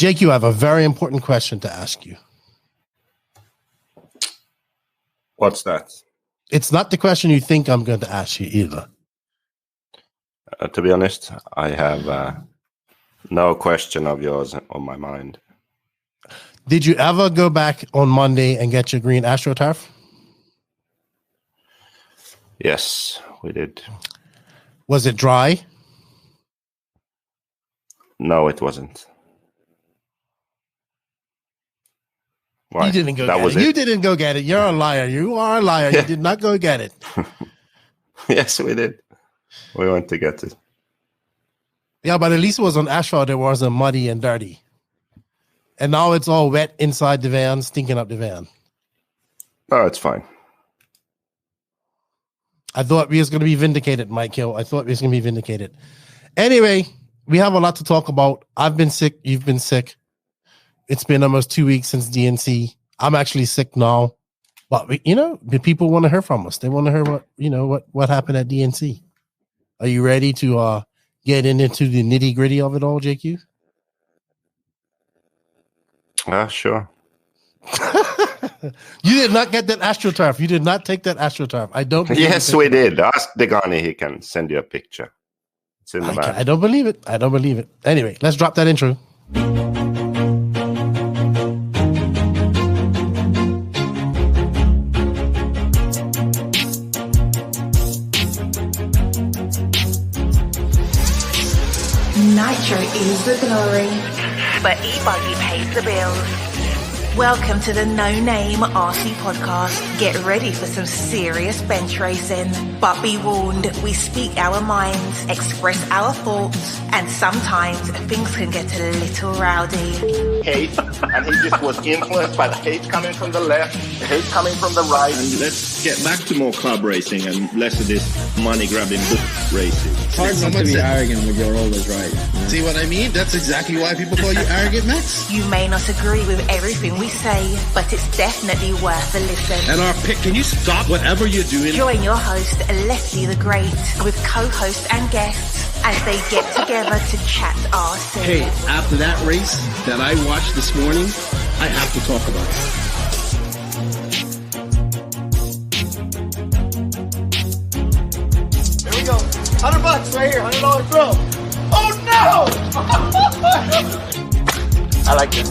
Jake, you have a very important question to ask you. What's that? It's not the question you think I'm going to ask you either. To be honest, I have no question of yours on my mind. Did you ever go back on Monday and get your green AstroTurf? Yes, we did. Was it dry? No, it wasn't. Why? You didn't go get it. You didn't go get it. You're a liar. You are a liar. You did not go get it. Yes, we did. We went to get it. Yeah, but at least it was on asphalt. It wasn't muddy and dirty. And now it's all wet inside the van, stinking up the van. Oh, it's fine. I thought we was going to be vindicated, Mike Hill. I thought we was going to be vindicated. Anyway, we have a lot to talk about. I've been sick. You've been sick. It's been almost 2 weeks since DNC. I'm actually sick now. But, the people want to hear from us. They want to hear what happened at DNC. Are you ready to get into the nitty gritty of it all, JQ? Sure. You did not get that AstroTurf. You did not take that AstroTurf. I don't. Yes, we did. Ask Degani. He can send you a picture. It's in the bag. I don't believe it. I don't believe it. Anyway, let's drop that intro. Nitro is the glory, but E-Buggy pays the bills. Welcome to the No Name RC podcast. Get ready for some serious bench racing. But be warned, we speak our minds, express our thoughts, and sometimes things can get a little rowdy. Hate, and he just was influenced by the hate coming from the left, the hate coming from the right. And let's get back to more club racing and less of this money-grabbing book racing. It's hard not to be arrogant when you're always right. Yeah. See what I mean? That's exactly why people call you arrogant, Max. You may not agree with everything we say, but it's definitely worth a listen. And our pick, can you stop whatever you're doing? Join your host, Leslie the Great, with co-hosts and guests as they get together to chat RC. Hey, after that race that I watched this morning, I have to talk about it. Here we go. $100 right here, $100 throw. Oh no! I like this.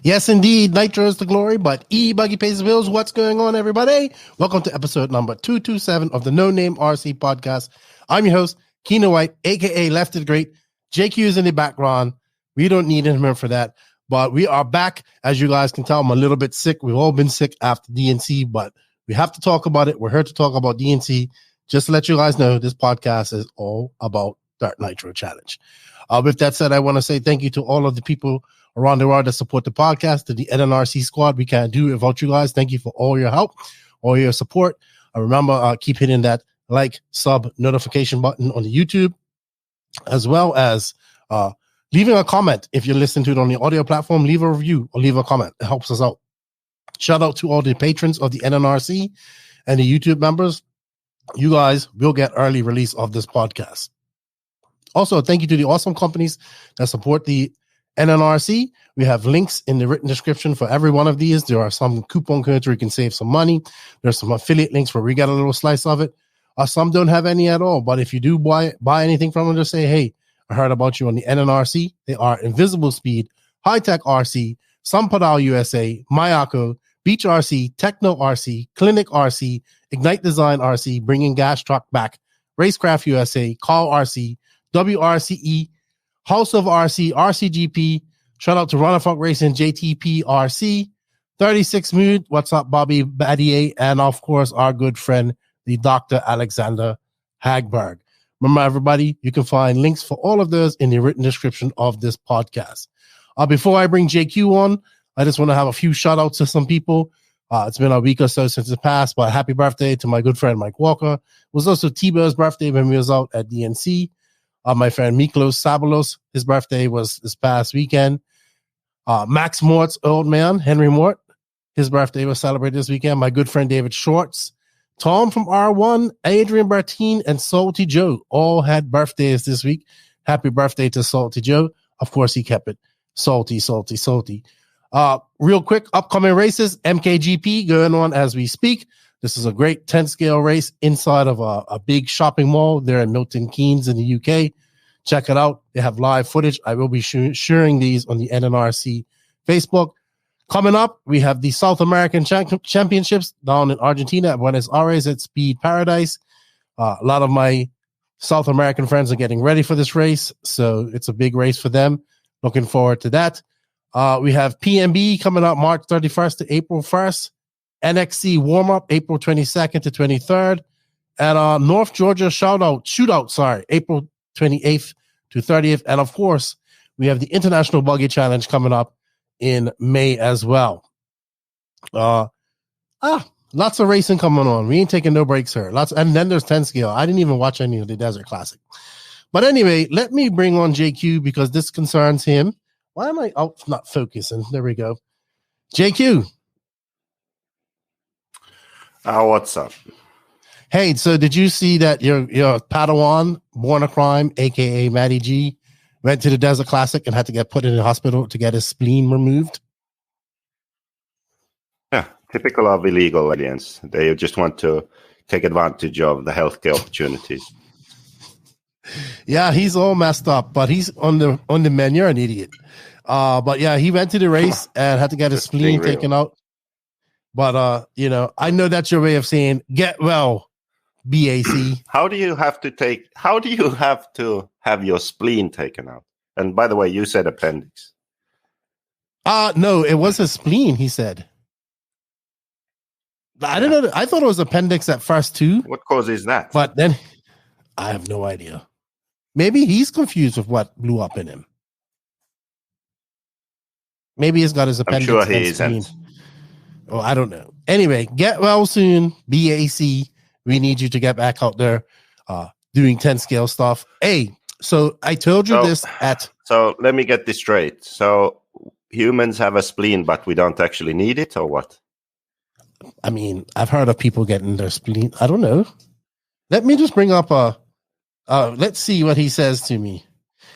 Yes, indeed. Nitro is the glory, but E-Buggy pays the bills. What's going on, everybody? Welcome to episode number 227 of the No Name RC podcast. I'm your host, Keena White, a.k.a. Left is Great. JQ is in the background. We don't need him for that, but we are back. As you guys can tell, I'm a little bit sick. We've all been sick after DNC, but we have to talk about it. We're here to talk about DNC. Just to let you guys know, this podcast is all about Dirt Nitro Challenge. With that said, I want to say thank you to all of the people around the world that support the podcast, to the NNRC squad. We can't do it without you guys. Thank you for all your help, all your support. Remember, keep hitting that like, sub, notification button on the YouTube, as well as leaving a comment. If you're listening to it on the audio platform, leave a review or leave a comment. It helps us out. Shout out to all the patrons of the NNRC and the YouTube members. You guys will get early release of this podcast. Also, thank you to the awesome companies that support the NNRC. We have links in the written description for every one of these. There are some coupon codes where you can save some money. There's some affiliate links where we get a little slice of it. Some don't have any at all. But if you do buy anything from them, just say, hey, I heard about you on the NNRC. They are Invisible Speed, High Tech RC, Sampadal USA, Mayako, Beach RC, Techno RC, Clinic RC, Ignite Design RC, Bringing Gas Truck Back, RaceCraft USA, Call RC, WRCE, House of RC, RCGP. Shout out to Runnerfuck Racing, JTP RC, 36 Mood. What's up, Bobby Badier? And of course, our good friend, the Dr. Alexander HagBerg. Remember, everybody, you can find links for all of those in the written description of this podcast. Before I bring JQ on, I just want to have a few shout outs to some people. It's been a week or so since it passed, but happy birthday to my good friend Mike Walker. It was also T-Bear's birthday when we was out at DNC. My friend Miklos Sabalos, his birthday was this past weekend. Max Mort's old man, Henry Mort. His birthday was celebrated this weekend. My good friend David Schwartz. Tom from R1, Adrian Bertine, and Salty Joe all had birthdays this week. Happy birthday to Salty Joe. Of course, he kept it salty. Real quick, upcoming races, MKGP going on as we speak. This is a great 10-scale race inside of a big shopping mall there in Milton Keynes in the UK. Check it out. They have live footage. I will be sharing these on the NNRC Facebook. Coming up, we have the South American Championships down in Argentina at Buenos Aires at Speed Paradise. A lot of my South American friends are getting ready for this race, so it's a big race for them. Looking forward to that. We have PMB coming up March 31st to April 1st. NXC warm-up April 22nd to 23rd. And North Georgia shootout, April 28th to 30th. And, of course, we have the International Buggy Challenge coming up in May as well. Lots of racing coming on. We ain't taking no breaks here. And then there's 10 scale. I didn't even watch any of the Desert Classic. But anyway, let me bring on JQ because this concerns him. Why am I not focusing? There we go. JQ. What's up? Hey, so did you see that your Padawan, Born a Crime, a.k.a. Matty G, went to the Desert Classic and had to get put in the hospital to get his spleen removed? Yeah, typical of illegal aliens. They just want to take advantage of the healthcare opportunities. Yeah, he's all messed up, but he's on the menu. You're an idiot. But yeah, he went to the race and had to get his spleen taken out. But I know that's your way of saying get well, BAC. How do you have to have your spleen taken out? And by the way, you said appendix. No, it was a spleen, he said. I don't know. I thought it was appendix at first too. What causes that? But then I have no idea. Maybe he's confused with what blew up in him. Maybe he's got his appendix. I'm sure he isn't. Oh, I don't know. Anyway, get well soon, BAC. We need you to get back out there doing 10 scale stuff. Hey, so I told you this at... So let me get this straight. So humans have a spleen, but we don't actually need it, or what? I mean, I've heard of people getting their spleen. I don't know. Let me just bring up let's see what he says to me.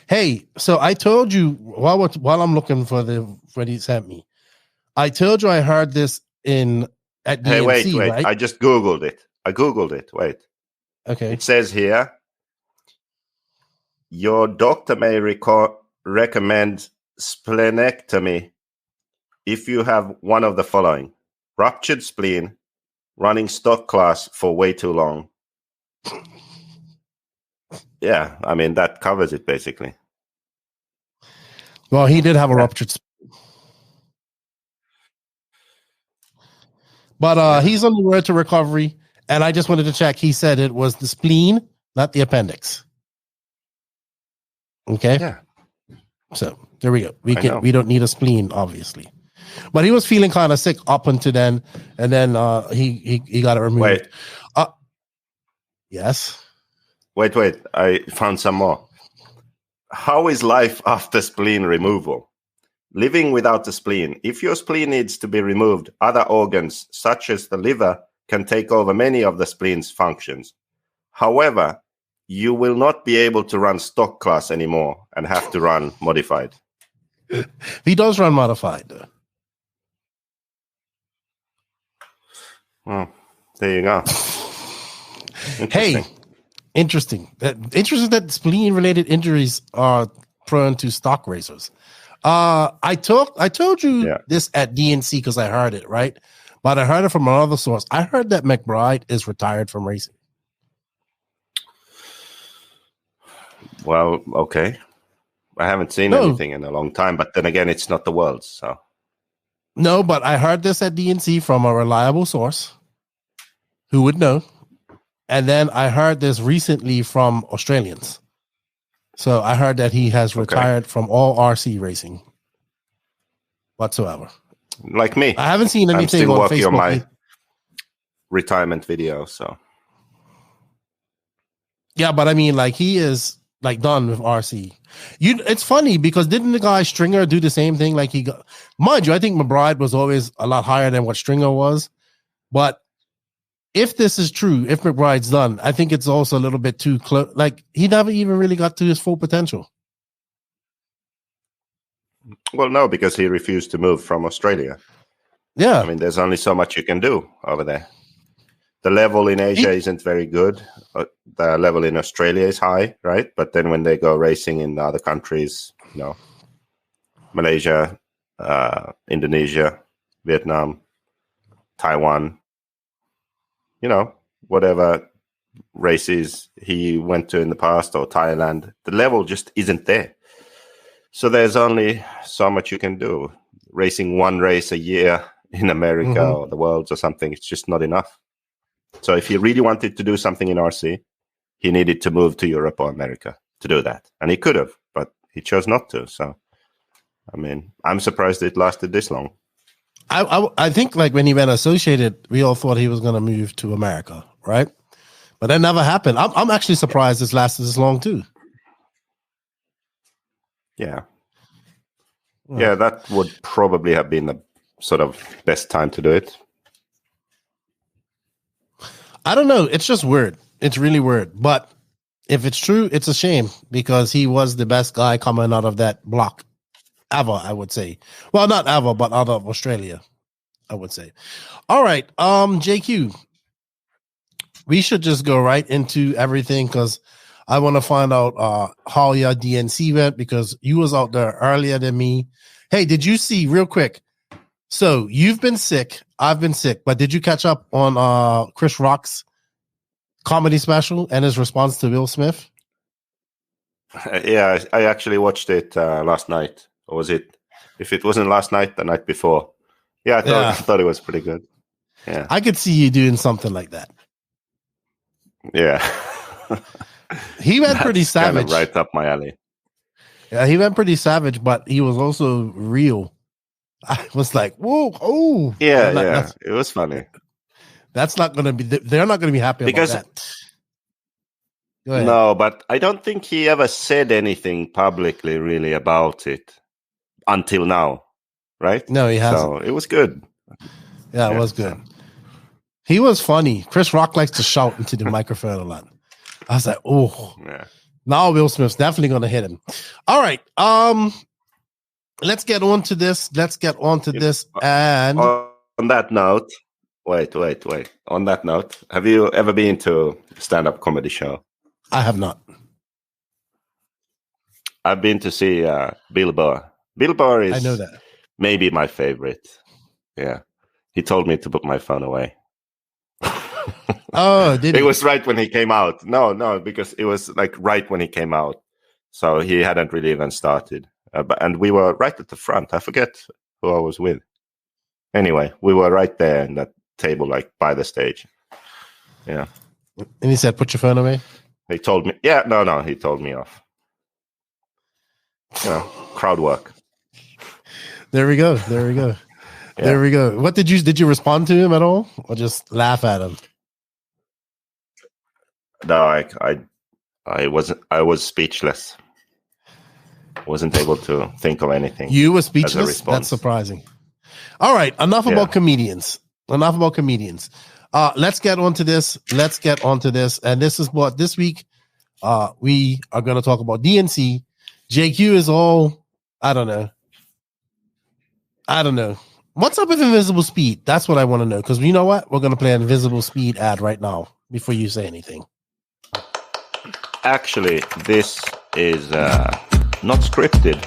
Hey, so I told you while I'm looking for what he sent me, I told you I heard this at DNC, hey, wait. right? I just Googled it. Wait. Okay. It says here, your doctor may recommend splenectomy if you have one of the following: ruptured spleen, running stock class for way too long. Yeah, I mean, that covers it basically. Well, he did have a ruptured spleen. But he's on the road to recovery, and I just wanted to check. He said it was the spleen, not the appendix. Okay? Yeah. So, there we go. We don't need a spleen, obviously. But he was feeling kind of sick up until then, and then he got it removed. Wait. Yes? Wait. I found some more. How is life after spleen removal? Living without a spleen. If your spleen needs to be removed, other organs, such as the liver, can take over many of the spleen's functions. However, you will not be able to run stock class anymore and have to run modified. He does run modified, though. Well, there you go. Hey, interesting. Interesting that spleen-related injuries are prone to stock racers. I told you this at DNC because I heard it, right? But I heard it from another source. I heard that McBride is retired from racing. Well, okay. I haven't seen anything in a long time, but then again, it's not the world's, so. No, but I heard this at DNC from a reliable source who would know. And then I heard this recently from Australians. So I heard that he has retired from all RC racing whatsoever. Like me. I haven't seen anything I'm still on working Facebook. on my retirement video, so. Yeah, but I mean, like, he is like done with RC. It's funny because didn't the guy Stringer do the same thing? Like he got, mind you, I think McBride was always a lot higher than what Stringer was. But if this is true, if McBride's done, I think it's also a little bit too close. Like he never even really got to his full potential. Well, no, because he refused to move from Australia. Yeah. I mean, there's only so much you can do over there. The level in Asia isn't very good. The level in Australia is high, right? But then when they go racing in other countries, you know, Malaysia, Indonesia, Vietnam, Taiwan, you know, whatever races he went to in the past, or Thailand, the level just isn't there. So there's only so much you can do. Racing one race a year in America or the Worlds or something, it's just not enough. So if he really wanted to do something in RC, he needed to move to Europe or America to do that. And he could have, but he chose not to. So, I mean, I'm surprised it lasted this long. I think like when he went associated, we all thought he was going to move to America, right? But that never happened. I'm actually surprised this lasted this long too. Yeah. Yeah, that would probably have been the sort of best time to do it. I don't know. It's just weird. It's really weird. But if it's true, it's a shame because he was the best guy coming out of that block ever, I would say. Well, not ever, but out of Australia, I would say. All right. JQ, we should just go right into everything because I want to find out how your DNC went because you was out there earlier than me. Hey, did you see real quick? So you've been sick. I've been sick, but did you catch up on Chris Rock's comedy special and his response to Will Smith? Yeah, I actually watched it last night. Or was it? If it wasn't last night, the night before. Yeah, I thought it was pretty good. Yeah, I could see you doing something like that. Yeah, he went pretty savage. Kind of right up my alley. Yeah, he went pretty savage, but he was also real. I was like, whoa, oh. Yeah, it was funny. That's not going to be, they're not going to be happy about that. No, but I don't think he ever said anything publicly really about it until now, right? No, he hasn't. So it was good. Yeah, it was good. He was funny. Chris Rock likes to shout into the microphone a lot. I was like, oh. Yeah. Now Will Smith's definitely going to hit him. All right. Let's get on to this. And on that note, wait. On that note, have you ever been to a stand-up comedy show? I have not. I've been to see Bill Burr. Bill Burr is, I know that, maybe my favorite. Yeah. He told me to put my phone away. Oh, did he? It was right when he came out. No, because it was like right when he came out. So he hadn't really even started. And we were right at the front. I forget who I was with. Anyway, we were right there in that table, like by the stage. Yeah. And he said, put your phone away? He told me, no, he told me off. You know, crowd work. There we go. Yeah. There we go. What did you respond to him at all? Or just laugh at him? No, I was speechless. Wasn't able to think of anything. You were speechless? That's surprising. All right, enough about comedians. Let's get on to this. And this is what this week we are going to talk about DNC. JQ is all, I don't know. What's up with Invisible Speed? That's what I want to know. Because you know what? We're going to play an Invisible Speed ad right now before you say anything. Actually, this is not scripted.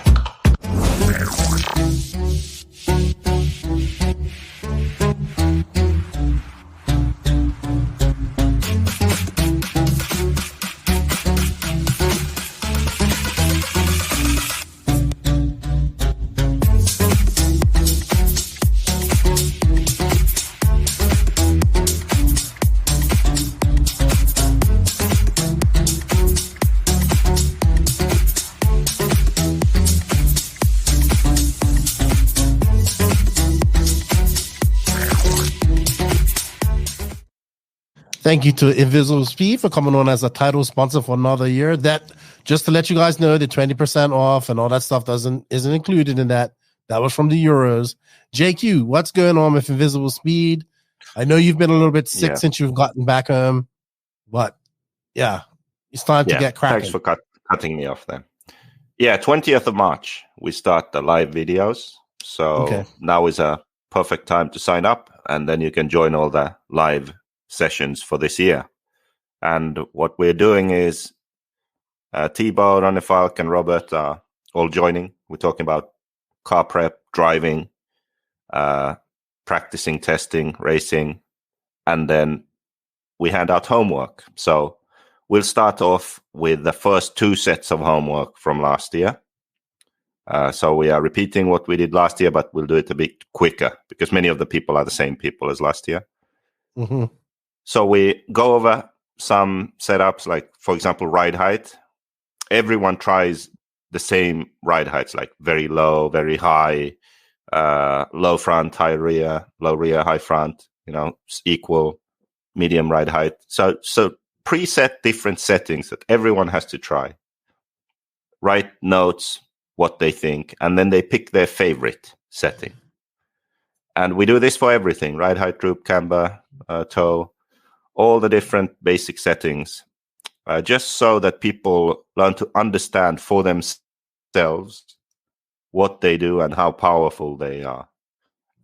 Thank you to Invisible Speed for coming on as a title sponsor for another year. That just to let you guys know, the 20% off and all that stuff isn't included in that. That was from the Euros. JQ, what's going on with Invisible Speed? I know you've been a little bit sick since you've gotten back home, but yeah, it's time to get cracking. Thanks for cutting me off then. Yeah, 20th of March, we start the live videos. So now is a perfect time to sign up, and then you can join all the live sessions for this year. And what we're doing is T-Bow, Ronnie Falk, and Robert are all joining. We're talking about car prep, driving, practicing, testing, racing, and then we hand out homework. So we'll start off with the first 2 sets of homework from last year. So we are repeating what we did last year, but we'll do it a bit quicker because many of the people are the same people as last year. Mm-hmm. So we go over some setups, like, for example, ride height. Everyone tries the same ride heights, like very low, very high, low front, high rear, low rear, high front, equal, medium ride height. So preset different settings that everyone has to try. Write notes, what they think, and then they pick their favorite setting. And we do this for everything: ride height, droop, camber, toe, all the different basic settings, just so that people learn to understand for themselves what they do and how powerful they are.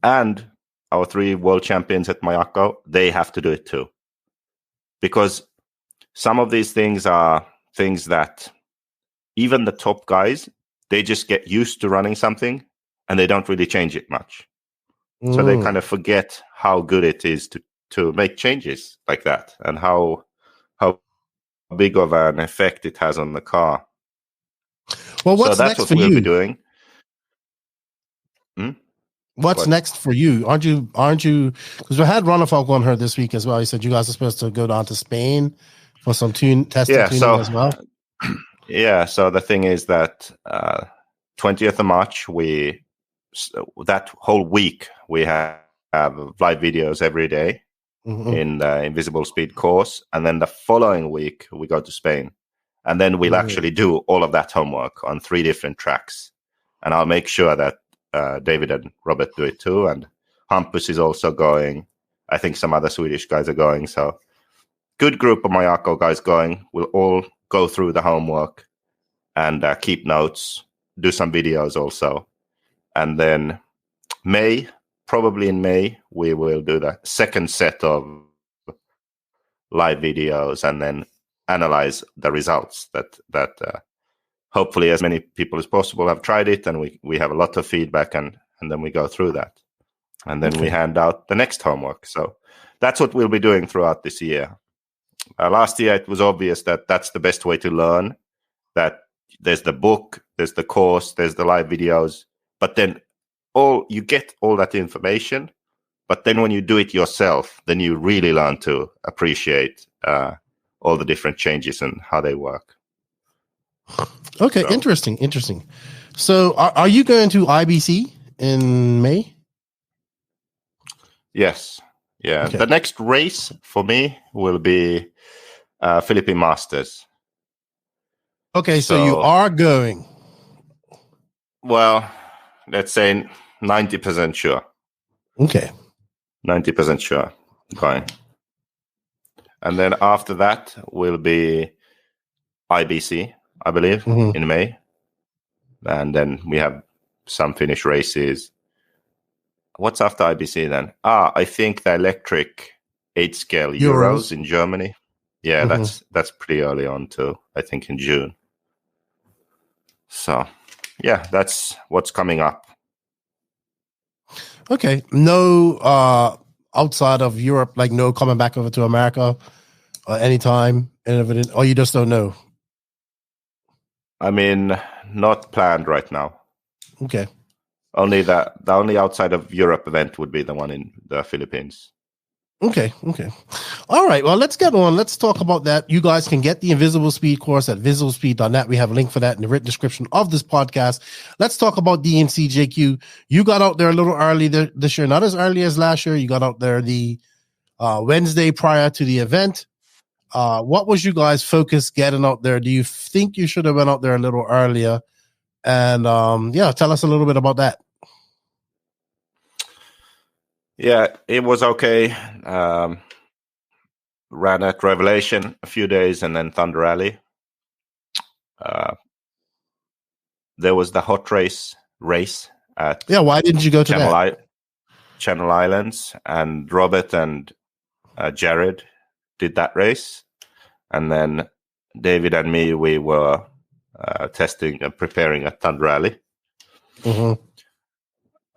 And our 3 world champions at Mayako, they have to do it too. Because some of these things are things that even the top guys, they just get used to running something and they don't really change it much. So they kind of forget how good it is to make changes like that and how big of an effect it has on the car. Well, what's so that's next what for we'll you? Be doing. What's next for you? Aren't you? Because we had Ronald Falk on her this week as well. He said you guys are supposed to go down to Spain for some testing tuning as well. Yeah. So the thing is that 20th of March, that whole week we have live videos every day in the Invisible Speed course, and then the following week we go to Spain, and then we'll actually do all of that homework on 3 different tracks, and I'll make sure that David and Robert do it too, and Hampus is also going. I think some other Swedish guys are going, so good group of Mayako guys going. We'll all go through the homework and keep notes, do some videos also, and then probably in May, we will do the second set of live videos and then analyze the results that hopefully as many people as possible have tried it, and we have a lot of feedback, and then we go through that. And then we hand out the next homework. So that's what we'll be doing throughout this year. Last year, it was obvious that that's the best way to learn, that there's the book, there's the course, there's the live videos, but then you get all that information, but then when you do it yourself, then you really learn to appreciate all the different changes and how they work. Okay, so. Interesting. So are you going to IBC in May? Yes. Yeah. Okay. The next race for me will be Philippine Masters. Okay, so you are going. Well, let's say 90% sure. Okay. 90% sure going. And then after that will be IBC, I believe, in May. And then we have some Finnish races. What's after IBC then? I think the electric 8-scale Euros in Germany. Yeah, that's pretty early on too. I think in June. So, yeah, that's what's coming up. Okay. No outside of Europe, like no coming back over to America anytime, or you just don't know? I mean, not planned right now. Okay. Only the only outside of Europe event would be the one in the Philippines. Okay. All right. Well, let's get on. Let's talk about that. You guys can get the Invisible Speed course at visiblespeed.net. We have a link for that in the written description of this podcast. Let's talk about DNC JQ. You got out there a little early this year, not as early as last year. You got out there the Wednesday prior to the event. What was you guys' focus getting out there? Do you think you should have been out there a little earlier? And tell us a little bit about that. Yeah, it was okay. Ran at Revelation a few days and then Thunder Alley. There was the hot race at why didn't you go to that? Channel Islands, and Robert and Jared did that race, and then David and me, we were testing and preparing at Thunder Alley. Mm-hmm.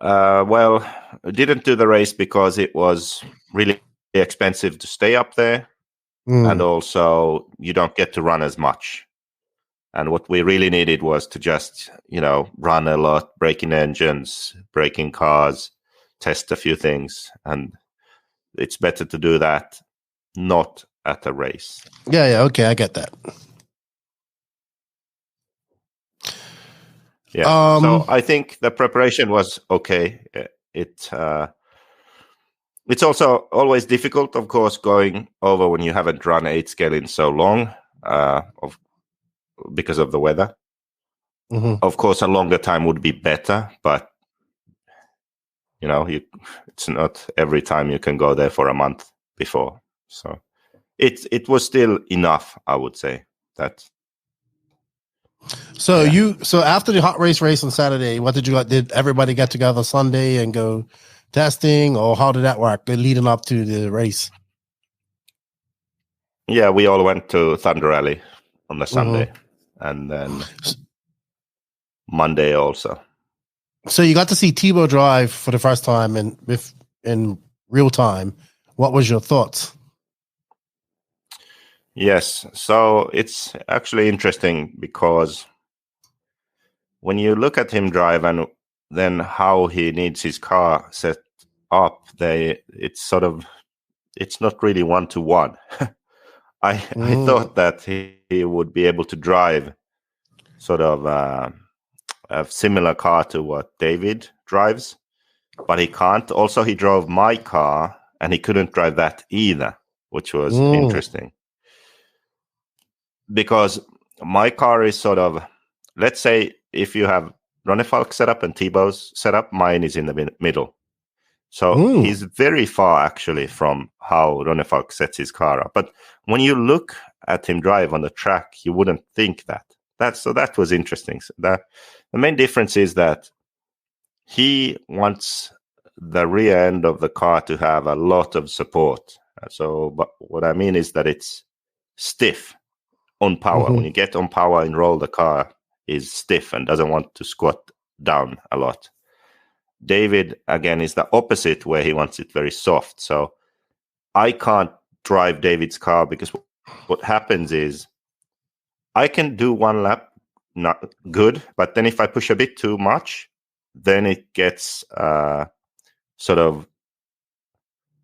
Well, I didn't do the race because it was really expensive to stay up there, and also you don't get to run as much. And what we really needed was to just, run a lot, breaking engines, breaking cars, test a few things. And it's better to do that not at a race. Yeah, okay, I get that. Yeah, so I think the preparation was okay. It's also always difficult, of course, going over when you haven't run 8 scale in so long, because of the weather. Mm-hmm. Of course, a longer time would be better, but it's not every time you can go there for a month before. So it was still enough, I would say. That. So after the hot race on Saturday, what did you like? Did everybody get together Sunday and go testing, or how did that work leading up to the race? Yeah, we all went to Thunder Alley on the Sunday, and then Monday also. So you got to see Thibaut drive for the first time in real time. What was your thoughts? Yes, so it's actually interesting because when you look at him drive and then how he needs his car set up, it's not really 1-to-1. I thought that he would be able to drive sort of a similar car to what David drives, but he can't. Also, he drove my car and he couldn't drive that either, which was interesting. Because my car is sort of, let's say if you have Ronefalk's setup and Thibaut's setup, mine is in the middle. So he's very far actually from how Ronefalk sets his car up. But when you look at him drive on the track, you wouldn't think that. That was interesting. So the main difference is that he wants the rear end of the car to have a lot of support. But what I mean is that it's stiff on power. When you get on power and roll, the car is stiff and doesn't want to squat down a lot. David, again, is the opposite, where he wants it very soft. So I can't drive David's car because what happens is I can do one lap, not good, but then if I push a bit too much, then it gets sort of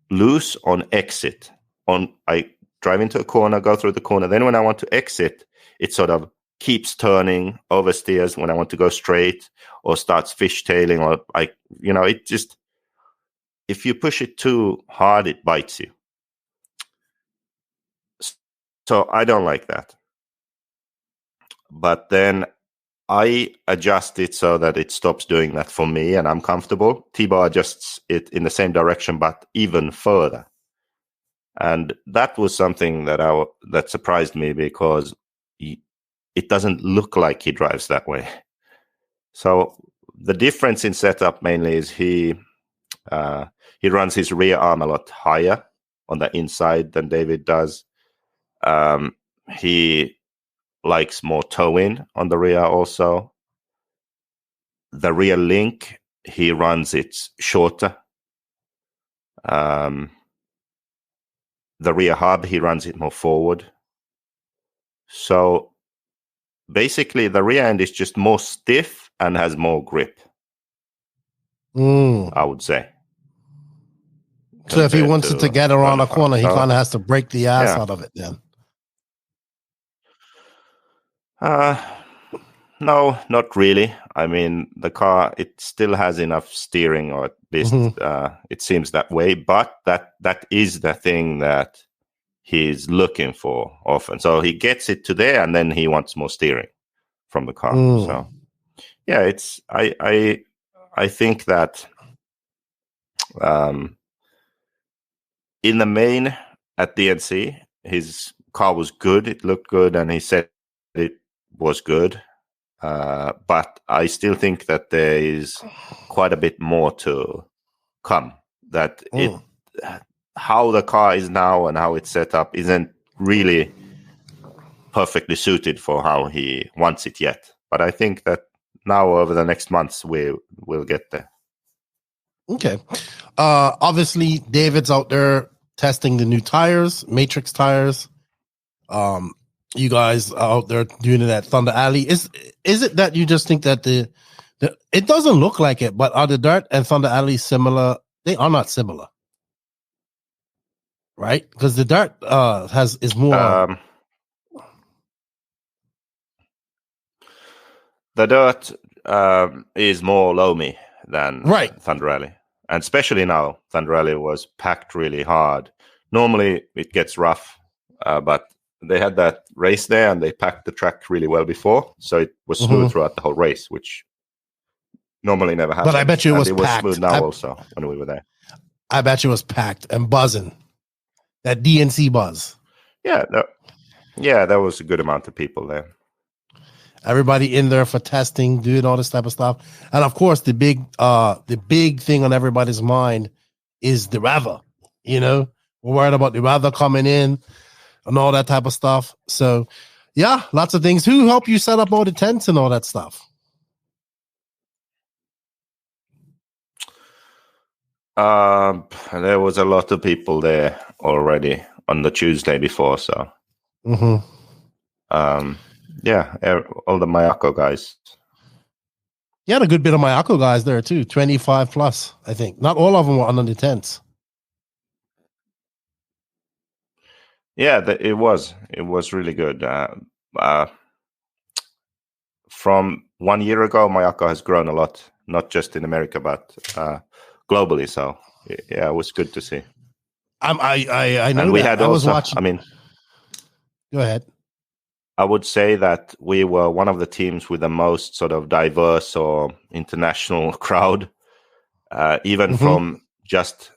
loose on exit. I drive into a corner, go through the corner. Then when I want to exit, it sort of keeps turning, oversteers when I want to go straight, or starts fishtailing, or it just, if you push it too hard, it bites you. So I don't like that. But then I adjust it so that it stops doing that for me and I'm comfortable. Thibaut adjusts it in the same direction, but even further. And that was something that surprised me, because it doesn't look like he drives that way. So the difference in setup mainly is he runs his rear arm a lot higher on the inside than David does. He likes more toe in on the rear also. The rear link, he runs it shorter. The rear hub, he runs it more forward. So basically, the rear end is just more stiff and has more grip, I would say. So if he wants it to get around a corner, he kind of has to break the ass out of it then. No, not really. I mean, the car, it still has enough steering, or at least it seems that way. But that is the thing that he's looking for often. So he gets it to there, and then he wants more steering from the car. So yeah, it's I think that in the main at DNC, his car was good. It looked good, and he said it was good. But I still think that there is quite a bit more to come. That how the car is now and how it's set up isn't really perfectly suited for how he wants it yet. But I think that now over the next months we'll get there. Okay. Obviously, David's out there testing the new tires, Matrix tires. You guys are out there doing it at Thunder Alley. Is it that you just think that the it doesn't look like it, but are the Dirt and Thunder Alley similar? They are not similar, right? Because the Dirt is more. The Dirt is more loamy than Thunder Alley, and especially now Thunder Alley was packed really hard. Normally it gets rough, but they had that race there and they packed the track really well before, so it was smooth throughout the whole race, which normally never happens. But I bet you it was packed. Smooth now also when we were there. I bet you it was packed and buzzing. That DNC buzz. Yeah, there was a good amount of people there. Everybody in there for testing, doing all this type of stuff. And of course, the big thing on everybody's mind is the weather. You know, we're worried about the weather coming in and all that type of stuff. So, yeah, lots of things. Who helped you set up all the tents and all that stuff? There was a lot of people there already on the Tuesday before, so. Yeah, all the Mayako guys. You had a good bit of Mayako guys there too, 25 plus, I think. Not all of them were under the tents. Yeah, it was really good. From 1 year ago, Mayako has grown a lot, not just in America, but globally. So yeah, it was good to see. I know. And we had also, was watching. I mean, go ahead. I would say that we were one of the teams with the most sort of diverse or international crowd. Even from just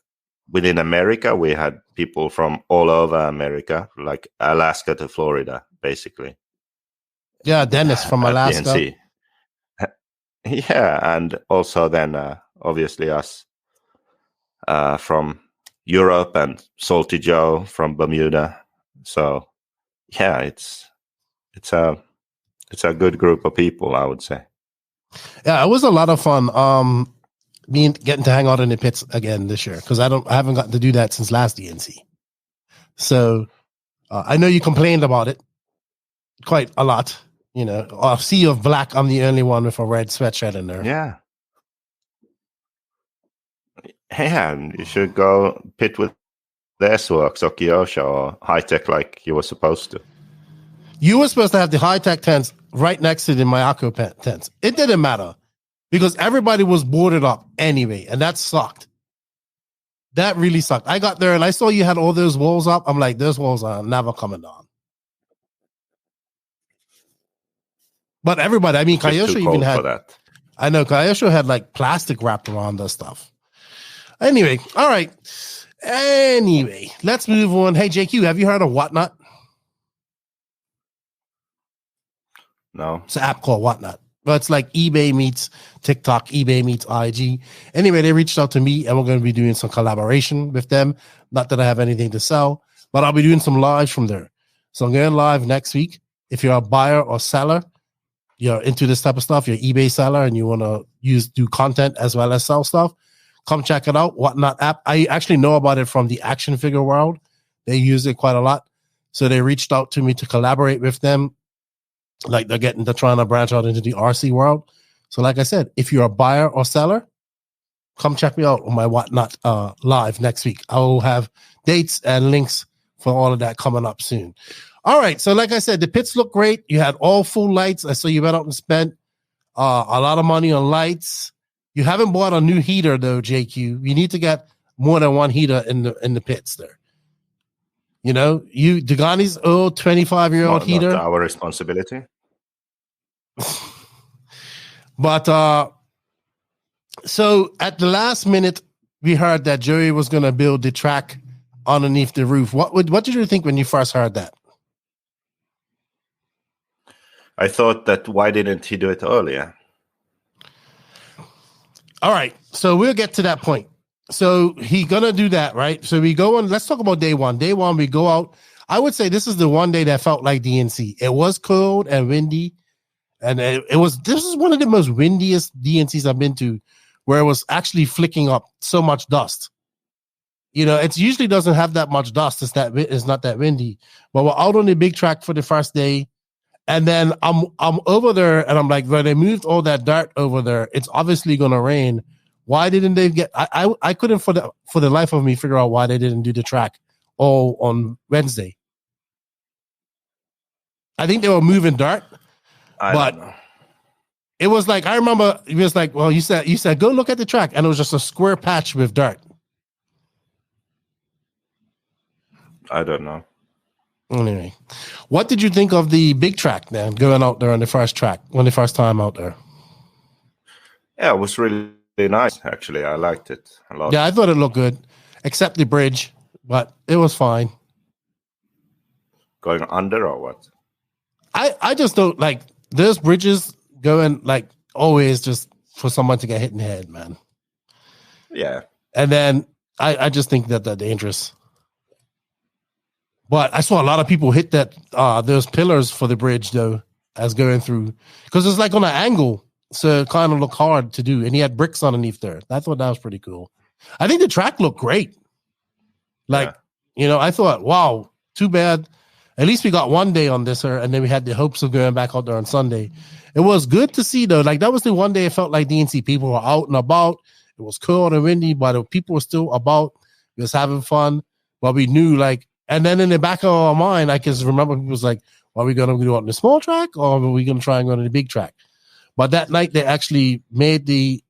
within America, we had people from all over America, like Alaska to Florida, basically. Yeah, Dennis from Alaska. Yeah, and also then obviously us from Europe and Salty Joe from Bermuda. So yeah, it's a good group of people, I would say. Yeah, it was a lot of fun. Me getting to hang out in the pits again this year because I haven't gotten to do that since last DNC. So I know you complained about it quite a lot. You know, a sea of black. I'm the only one with a red sweatshirt in there. Yeah. Yeah, you should go pit with the S-Works or Kyosho or High Tech like you were supposed to. You were supposed to have the high-tech tents right next to the Mayako tents. It didn't matter because everybody was boarded up anyway, and that sucked. That really sucked. I got there, and I saw you had all those walls up. I'm like, those walls are never coming down. But everybody, I mean, Kyosho even had... that. I know, Kyosho had like plastic wrapped around the stuff. Anyway, all right. Anyway, let's move on. Hey, JQ, have you heard of Whatnot? No. It's an app called Whatnot. But it's like eBay meets TikTok, eBay meets IG. Anyway, they reached out to me and we're going to be doing some collaboration with them. Not that I have anything to sell, but I'll be doing some lives from there. So I'm going live next week. If you're a buyer or seller, you're into this type of stuff, you're an eBay seller and you want to do content as well as sell stuff, come check it out. Whatnot app. I actually know about it from the action figure world. They use it quite a lot. So they reached out to me to collaborate with them. Like they're trying to branch out into the RC world. So like I said, if you're a buyer or seller, come check me out on my Whatnot live next week. I will have dates and links for all of that coming up soon. All right. So like I said, the pits look great. You had all full lights. I saw you went out and spent a lot of money on lights. You haven't bought a new heater though, JQ. You need to get more than one heater in the pits there. You know, Dugani's old 25-year-old heater. Not our responsibility. But so at the last minute, we heard that Joey was going to build the track underneath the roof. What did you think when you first heard that? I thought that why didn't he do it earlier? All right, so we'll get to that point. So he gonna do that, right? So we go on. Let's talk about day one. Day one, we go out. I would say this is the one day that felt like DNC. It was cold and windy, and it was. This is one of the most windiest DNCs I've been to, where it was actually flicking up so much dust. You know, it usually doesn't have that much dust. It's not that windy. But we're out on the big track for the first day. And then I'm over there, and I'm like, well, they moved all that dirt over there. It's obviously gonna rain. Why didn't they get? I couldn't for the life of me figure out why they didn't do the track all on Wednesday. I think they were moving dirt, but it was like I remember it was like, well, you said go look at the track, and it was just a square patch with dirt. I don't know. Anyway, what did you think of the big track then, going out there on the first time out there? Yeah, it was really nice, actually. I liked it a lot. Yeah, I thought it looked good, except the bridge, but it was fine. Going under or what? I just don't like those bridges going like always just for someone to get hit in the head, man. Yeah. And then I just think that they're dangerous. But I saw a lot of people hit that those pillars for the bridge though, as going through, because it's like on an angle, so it kind of looked hard to do. And he had bricks underneath there. I thought that was pretty cool. I think the track looked great. Like, you know, I thought, wow, too bad. At least we got one day on this, and then we had the hopes of going back out there on Sunday. It was good to see though. Like that was the one day it felt like DNC people were out and about. It was cold and windy, but the people were still about. We was having fun, but we knew like. And then in the back of our mind, I can remember people was like, are we going to do it on the small track or are we going to try and go to the big track? But that night they actually made the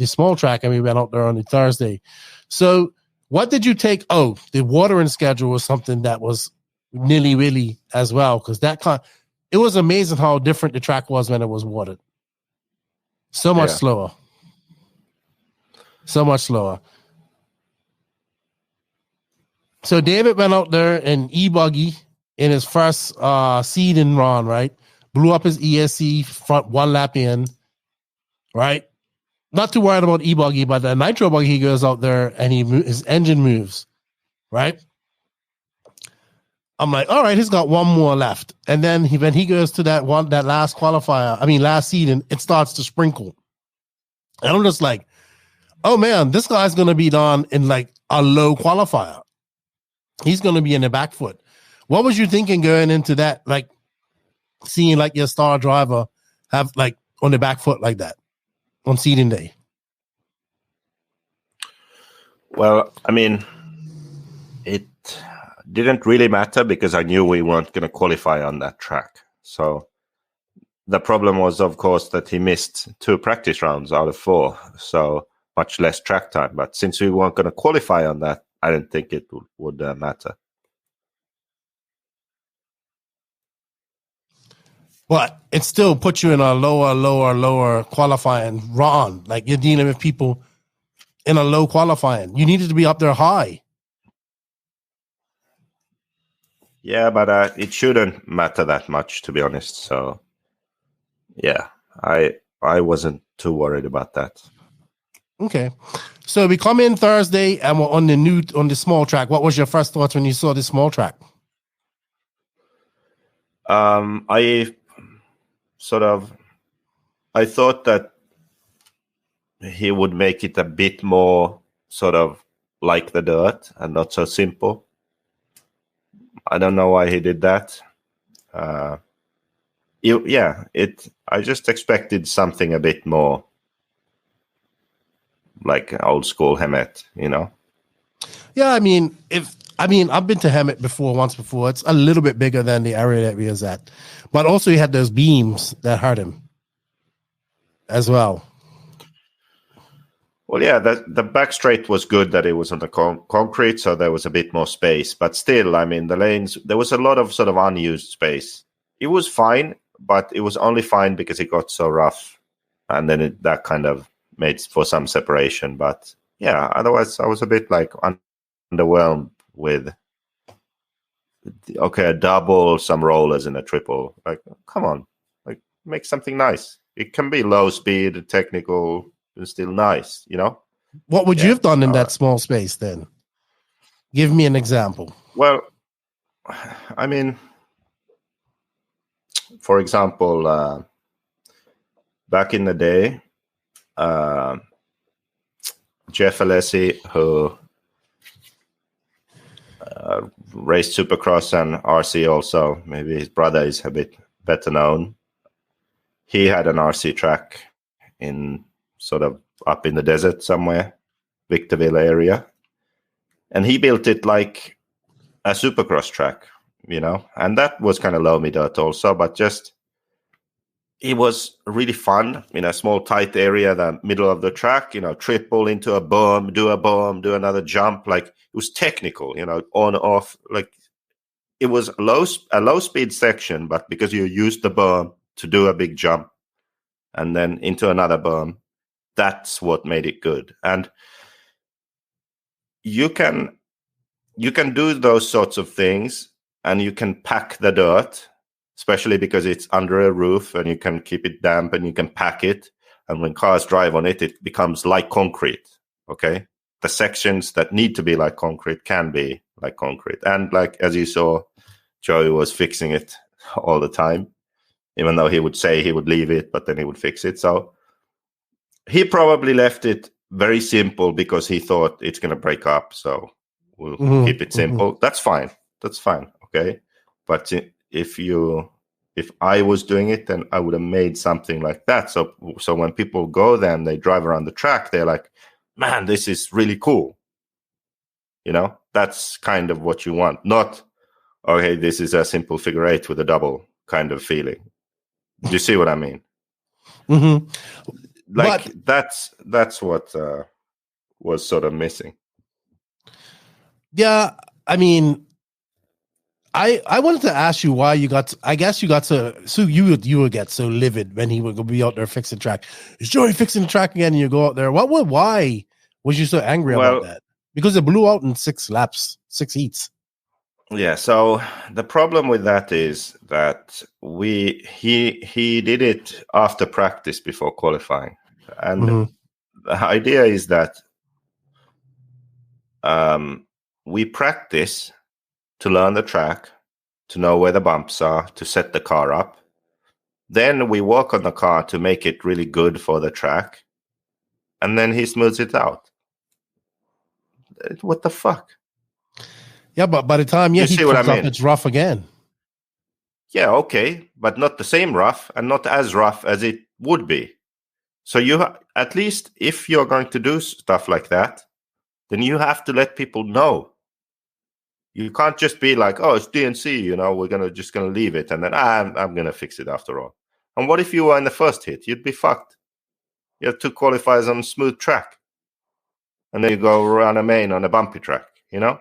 small track and we went out there on the Thursday. So what did you take? Oh, the watering schedule was something that was nilly-willy as well, because it was amazing how different the track was when it was watered. So much slower. So much slower. So David went out there in Buggy in his first seeding run, right? Blew up his ESC front one lap in, right? Not too worried about Buggy, but the Nitro Buggy, he goes out there and his engine moves, right? I'm like, all right, he's got one more left. And then when he goes to that last last seeding, it starts to sprinkle. And I'm just like, oh man, this guy's going to be done in like a low qualifier. He's going to be in the back foot. What was you thinking going into that? Like seeing like your star driver have like on the back foot like that on seeding day? Well, I mean, it didn't really matter because I knew we weren't going to qualify on that track. So the problem was, of course, that he missed 2 practice rounds out of 4. So much less track time. But since we weren't going to qualify on that, I didn't think it would matter. But it still puts you in a lower qualifying run. Like you're dealing with people in a low qualifying. You needed to be up there high. Yeah, but it shouldn't matter that much, to be honest. So, yeah, I wasn't too worried about that. Okay. So we come in Thursday and we're on the small track. What was your first thoughts when you saw the small track? I thought that he would make it a bit more sort of like the dirt and not so simple. I don't know why he did that. I just expected something a bit more like old school Hemet, you know? Yeah, I mean, I've been to Hemet once before. It's a little bit bigger than the area that we was at. But also he had those beams that hurt him as well. Well, yeah, the back straight was good that it was on the concrete, so there was a bit more space. But still, I mean, the lanes, there was a lot of sort of unused space. It was fine, but it was only fine because it got so rough. And then that kind of made for some separation. But yeah, otherwise I was a bit like underwhelmed with, okay, a double, some rollers and a triple. Like, come on, like make something nice. It can be low speed, technical, and still nice, you know? What would you have done in that small space then? Give me an example. Well, I mean, for example, back in the day, Jeff Alessi, who raced Supercross and RC also, maybe his brother is a bit better known. He had an RC track in sort of up in the desert somewhere, Victorville area. And he built it like a Supercross track, you know, and that was kind of loamy dirt also, but just, it was really fun in a small tight area, the middle of the track, you know, triple into a berm, do another jump. Like, it was technical, you know, on, off, like it was a low speed section, but because you used the berm to do a big jump and then into another berm, that's what made it good. And you can do those sorts of things, and you can pack the dirt, especially because it's under a roof and you can keep it damp and you can pack it. And when cars drive on it, it becomes like concrete. Okay. The sections that need to be like concrete can be like concrete. And like, as you saw, Joey was fixing it all the time, even though he would say he would leave it, but then he would fix it. So he probably left it very simple because he thought it's going to break up. So we'll keep it simple. That's fine. Okay. But if I was doing it, then I would have made something like that. So when people go there and they drive around the track, they're like, man, this is really cool. You know, that's kind of what you want. Not, okay, this is a simple figure eight with a double kind of feeling. Do you see what I mean? Mm-hmm. Like, but that's what was sort of missing. Yeah, I mean, I wanted to ask you why you got. I guess you got so you would get so livid when he would be out there fixing the track. Is Joey fixing the track again? And you go out there. Why was you so angry about that? Because it blew out in 6 laps, 6 heats. Yeah. So the problem with that is that he did it after practice before qualifying, and the idea is that we practice to learn the track, to know where the bumps are, to set the car up. Then we work on the car to make it really good for the track. And then he smooths it out. What the fuck? Yeah, but by the time he comes up, it's rough again. Yeah, okay. But not the same rough and not as rough as it would be. So at least if you're going to do stuff like that, then you have to let people know. You can't just be like, oh, it's DNC, you know, we're just gonna leave it, and then I'm gonna fix it after all. And what if you were in the first hit? You'd be fucked. You have 2 qualifiers on a smooth track, and then you go around a main on a bumpy track, you know.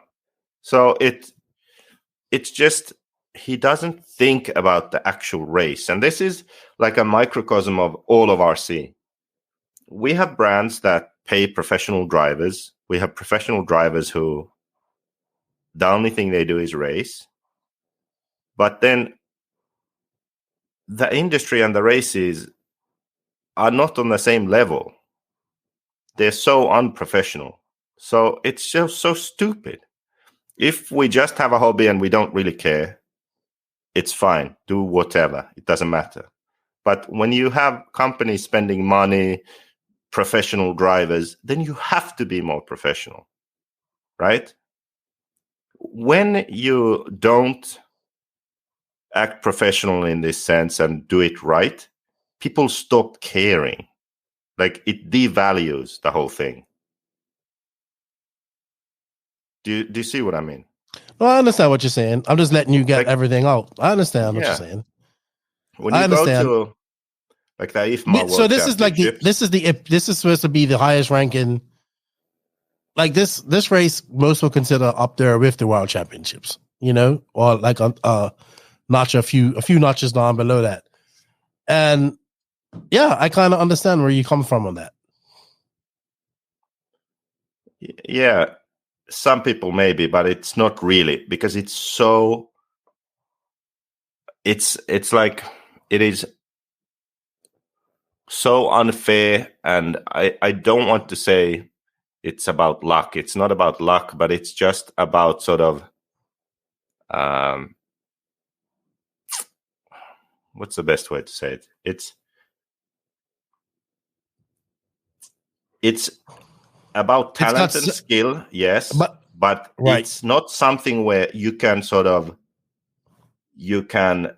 So it's just, he doesn't think about the actual race, and this is like a microcosm of all of RC. We have brands that pay professional drivers. We have professional drivers who the only thing they do is race. But then the industry and the races are not on the same level. They're so unprofessional. So it's just so stupid. If we just have a hobby and we don't really care, it's fine. Do whatever. It doesn't matter. But when you have companies spending money, professional drivers, then you have to be more professional, right? When you don't act professional in this sense and do it right, people stop caring. Like, it devalues the whole thing. Do you see what I mean? Well, I understand what you're saying. I'm just letting you get everything out. I understand what you're saying. When you go to Like the IFMA So World this is like this is supposed to be the highest ranking. Like this race, most will consider up there with the World Championships, or like notch a few notches down below that. And yeah, I kind of understand where you come from on that. Yeah, some people maybe, but it's not really, because it's so. It's like it is so unfair, and I don't want to say it's about luck. It's not about luck, but it's just about sort of what's the best way to say it? It's about talent and skill, yes, but right. It's not something where you can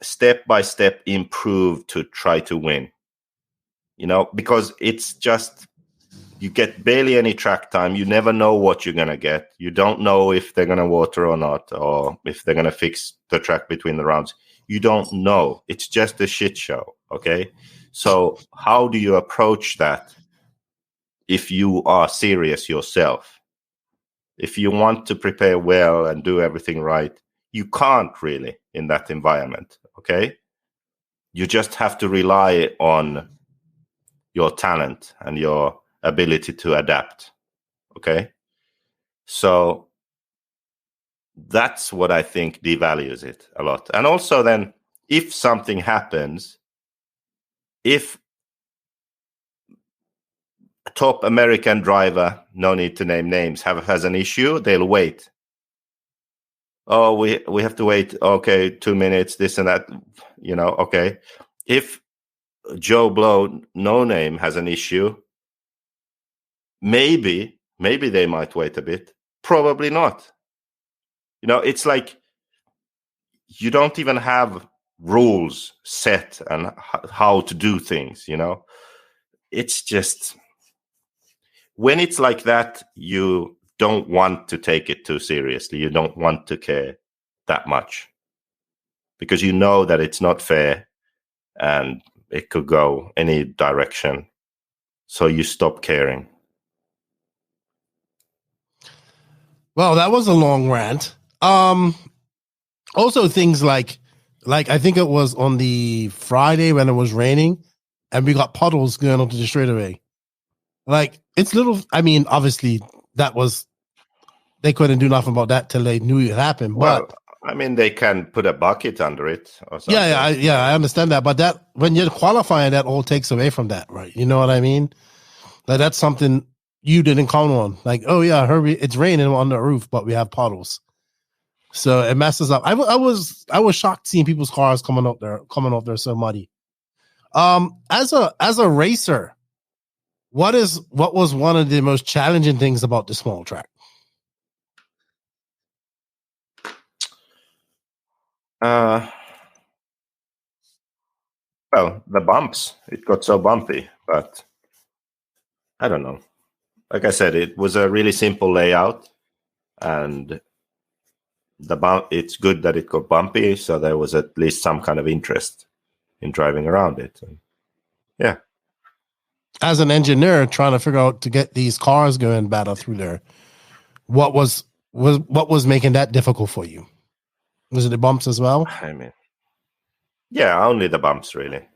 step by step improve to try to win. Because it's just, you get barely any track time. You never know what you're going to get. You don't know if they're going to water or not, or if they're going to fix the track between the rounds. You don't know. It's just a shit show, okay? So how do you approach that if you are serious yourself? If you want to prepare well and do everything right, you can't really in that environment, okay? You just have to rely on your talent and your ability to adapt, okay? So that's what I think devalues it a lot. And also then, if something happens, if a top American driver, no need to name names, has an issue, they'll wait. Oh, we have to wait, okay, 2 minutes, this and that, okay. If Joe Blow, no name, has an issue, maybe they might wait a bit. Probably not. It's like you don't even have rules set and how to do things, It's just, when it's like that, you don't want to take it too seriously. You don't want to care that much, because you know that it's not fair and it could go any direction. So you stop caring. Well, that was a long rant. Also things like I think it was on the Friday when it was raining and we got puddles going onto the straightaway. Like, it's little, I mean, obviously they couldn't do nothing about that till they knew it happened. But I mean, they can put a bucket under it or something. Yeah, I understand that. But that, when you're qualifying, that all takes away from that, right? You know what I mean? Like, that's something you didn't count on. Like, oh yeah, it's raining on the roof, but we have puddles. So it messes up. I was shocked seeing people's cars coming off there so muddy. As a racer, what was one of the most challenging things about the small track? Well, the bumps. It got so bumpy, but I don't know. Like I said, it was a really simple layout, and it's good that it got bumpy, so there was at least some kind of interest in driving around it. And yeah. As an engineer trying to figure out to get these cars going better through there, what was making that difficult for you? Was it the bumps as well? I mean, yeah, only the bumps really.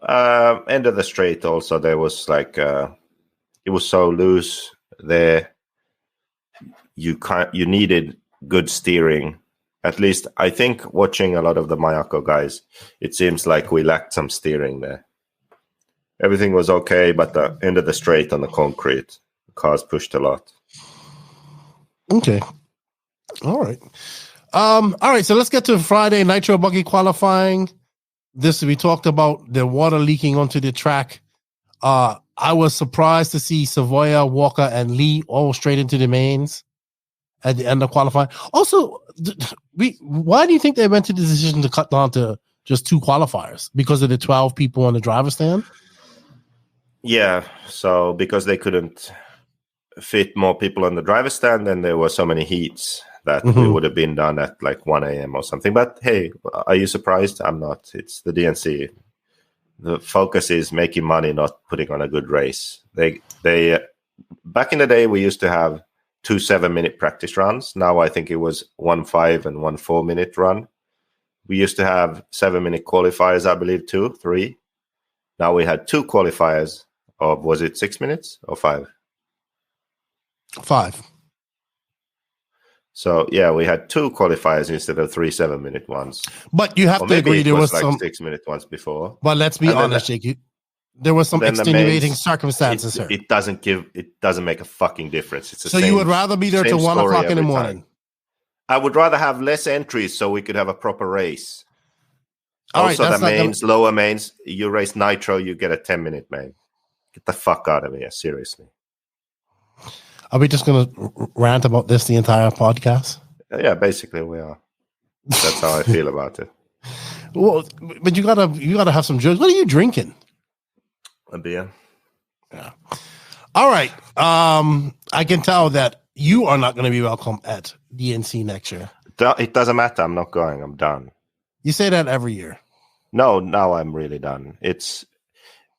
End of the straight also, there was like it was so loose there. You needed good steering. At least I think watching a lot of the Mayako guys, it seems like we lacked some steering there. Everything was okay, but the end of the straight on the concrete, the cars pushed a lot. Okay. All right. All right, so let's get to Friday Nitro Buggy qualifying. We talked about the water leaking onto the track. I was surprised to see Savoya, Walker, and Lee all straight into the mains at the end of qualifying. Also, why do you think they went to the decision to cut down to just 2 qualifiers? Because of the 12 people on the driver's stand? Yeah, so because they couldn't fit more people on the driver's stand, and there were so many heats that we would have been done at like 1 a.m. or something. But hey, are you surprised? I'm not. It's the DNC. The focus is making money, not putting on a good race. They back in the day, we used to have 2 7-minute practice runs. Now I think it was 1 5 and 1 4-minute run. We used to have 7-minute qualifiers, I believe, 2, 3. Now we had 2 qualifiers of, was it 6 minutes or 5? 5. So yeah, we had 2 qualifiers instead of 3 7-minute ones. But you have Or to agree there was like some 6-minute ones before. But let's be honest, Jake. There was some extenuating circumstances here. It doesn't make a fucking difference. It's the so same, you would rather be there till 1 o'clock in the morning. Time. I would rather have less entries so we could have a proper race. All also, right, the mains, lower mains, you race Nitro, you get a 10-minute main. Get the fuck out of here, seriously. Are we just going to rant about this the entire podcast? Yeah, basically we are. That's how I feel about it. Well, but you gotta have some jokes. What are you drinking? A beer. Yeah. All right. I can tell that you are not going to be welcome at DNC next year. It doesn't matter. I'm not going. I'm done. You say that every year. No, now I'm really done. It's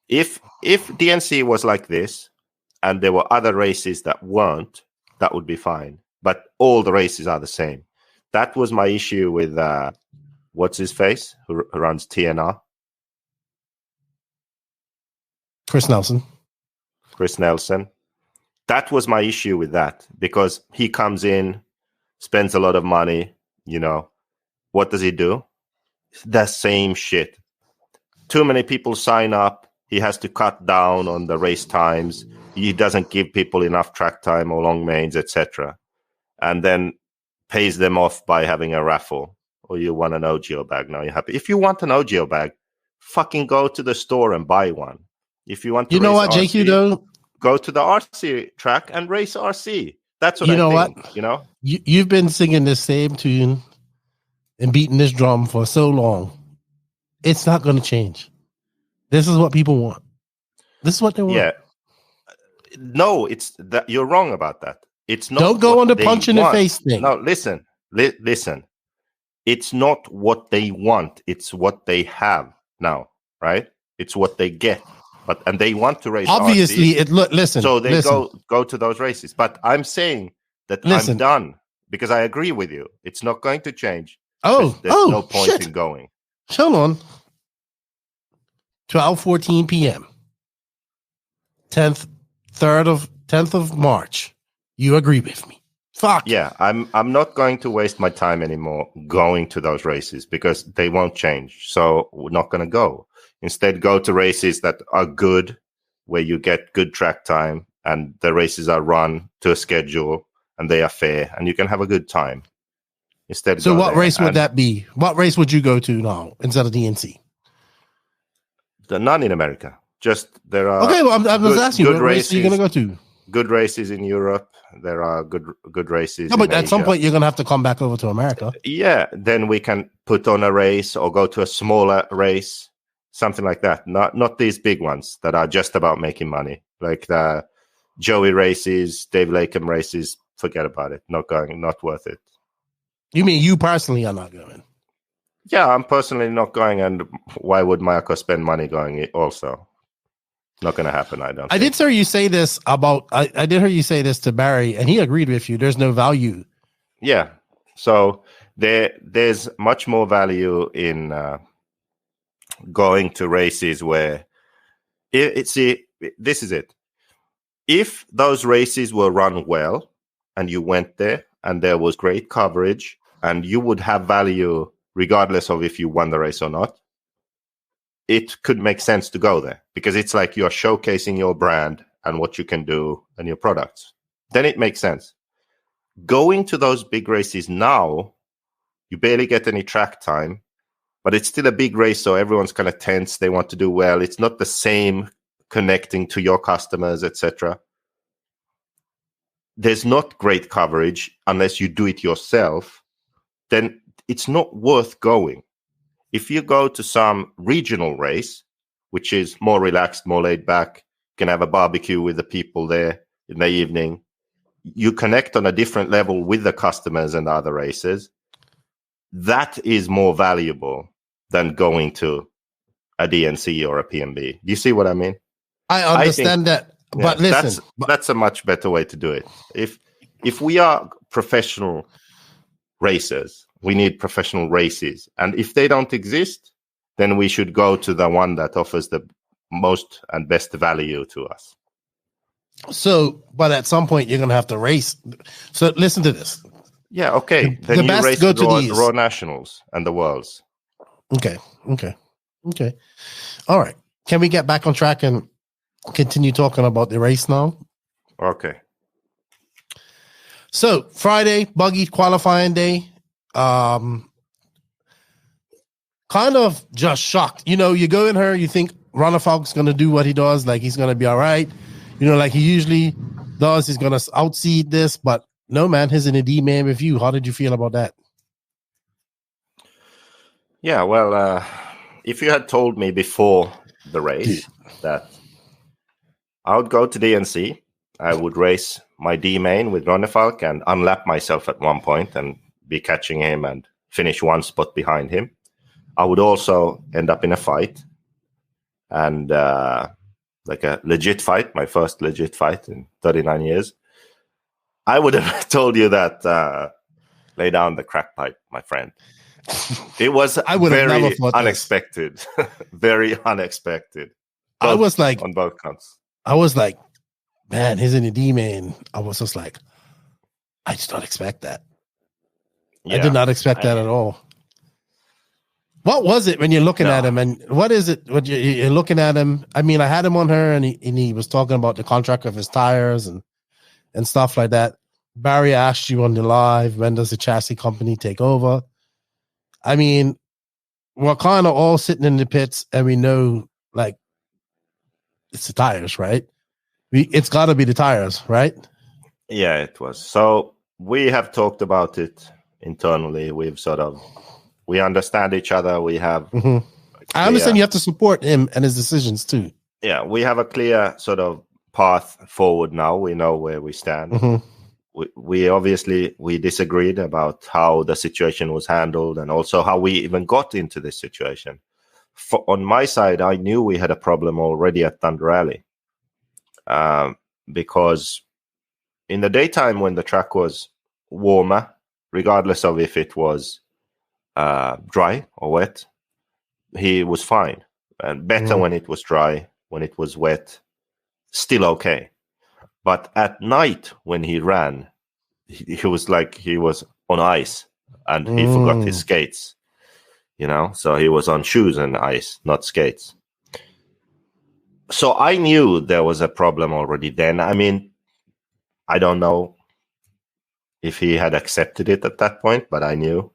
if DNC was like this and there were other races that weren't, that would be fine. But all the races are the same. That was my issue with what's his face who runs TNR. Chris Nelson. That was my issue with that because he comes in, spends a lot of money. You know, what does he do? The same shit. Too many people sign up. He has to cut down on the race times. He doesn't give people enough track time or long mains, etc. And then pays them off by having a raffle. Or you want an OGO bag. Now you're happy. If you want an OGO bag, fucking go to the store and buy one. If you want to, you know what, RC, JQ, though, go to the RC track and race RC. That's what I think. What? You know, you've been singing this same tune and beating this drum for so long. It's not going to change. This is what people want. This is what they want. Yeah. No, it's that you're wrong about that. It's not. Don't go on the punch in the face thing. No, listen. It's not what they want. It's what they have now, right? It's what they get. And they want to race. Obviously, RC, listen. So they go to those races. But I'm saying that I'm done because I agree with you. It's not going to change. There's no point in going. Hold on. 12:14 p.m. 10th of March. You agree with me? Fuck. Yeah, I'm not going to waste my time anymore going to those races because they won't change. So we're not going to go. Instead, go to races that are good, where you get good track time and the races are run to a schedule and they are fair and you can have a good time. Instead, so what race would that be? What race would you go to now instead of DNC? None in America. Just there are. Okay, well, I'm just asking you. What race are you going to go to? Good races in Europe. There are good races. No, but at some point you're going to have to come back over to America. Yeah, then we can put on a race or go to a smaller race. Something like that. Not these big ones that are just about making money. Like the Joey races, Dave Lakem races. Forget about it. Not going. Not worth it. You mean you personally are not going? Yeah, I'm personally not going. And why would Marco spend money going also? Not going to happen, I don't think. I did hear you say this about... I did hear you say this to Barry, and he agreed with you. There's no value. Yeah. So there's much more value in... going to races where this is it. If those races were run well and you went there and there was great coverage and you would have value regardless of if you won the race or not, it could make sense to go there because it's like you're showcasing your brand and what you can do and your products. Then it makes sense. Going to those big races now, you barely get any track time. But it's still a big race, so everyone's kind of tense. They want to do well. It's not the same connecting to your customers, etc. There's not great coverage unless you do it yourself. Then it's not worth going. If you go to some regional race, which is more relaxed, more laid back, you can have a barbecue with the people there in the evening. You connect on a different level with the customers and other races. That is more valuable than going to a DNC or a PMB. Do you see what I mean? I understand that, but listen, that's a much better way to do it. If we are professional racers, we need professional races, and if they don't exist, then we should go to the one that offers the most and best value to us. So, but at some point you're going to have to race. So listen to this. Yeah, okay. Then you race the Raw Nationals and the Worlds. Okay. All right. Can we get back on track and continue talking about the race now? Okay. So Friday, Buggy qualifying day. Kind of just shocked. You know, you go in her, you think Ronaldo's going to do what he does, like he's going to be all right. You know, like he usually does. He's going to outseed this, but no, man, he's in a D-man review. How did you feel about that? Yeah, well, if you had told me before the race that I would go to DNC, I would race my D-main with Ronaldo and unlap myself at one point and be catching him and finish one spot behind him. I would also end up in a fight and like a legit fight, my first legit fight in 39 years. I would have told you that lay down the crack pipe, my friend. It was very unexpected. Very unexpected. I was like, on both counts. I was like, man, he's in a D-man. I was just like, I just don't expect that. Yeah, I did not expect that at all. What was it when you're looking at him, and what is it when you're looking at him? I mean, I had him on her, and he was talking about the contract of his tires and stuff like that. Barry asked you on the live, when does the chassis company take over? I mean, we're kind of all sitting in the pits, and we know, like, it's the tires, right? It's got to be the tires, right? Yeah, it was. So we have talked about it internally. We understand each other. We have. Mm-hmm. I understand you have to support him and his decisions too. Yeah, we have a clear sort of path forward now. We know where we stand. Mm-hmm. We obviously disagreed about how the situation was handled and also how we even got into this situation. On my side, I knew we had a problem already at Thunder Alley because in the daytime when the track was warmer, regardless of if it was dry or wet, he was fine, and better when it was dry. When it was wet, still okay. But at night when he ran, he was like he was on ice and he forgot his skates, you know, so he was on shoes and ice, not skates. So I knew there was a problem already then. I mean, I don't know if he had accepted it at that point, but I knew.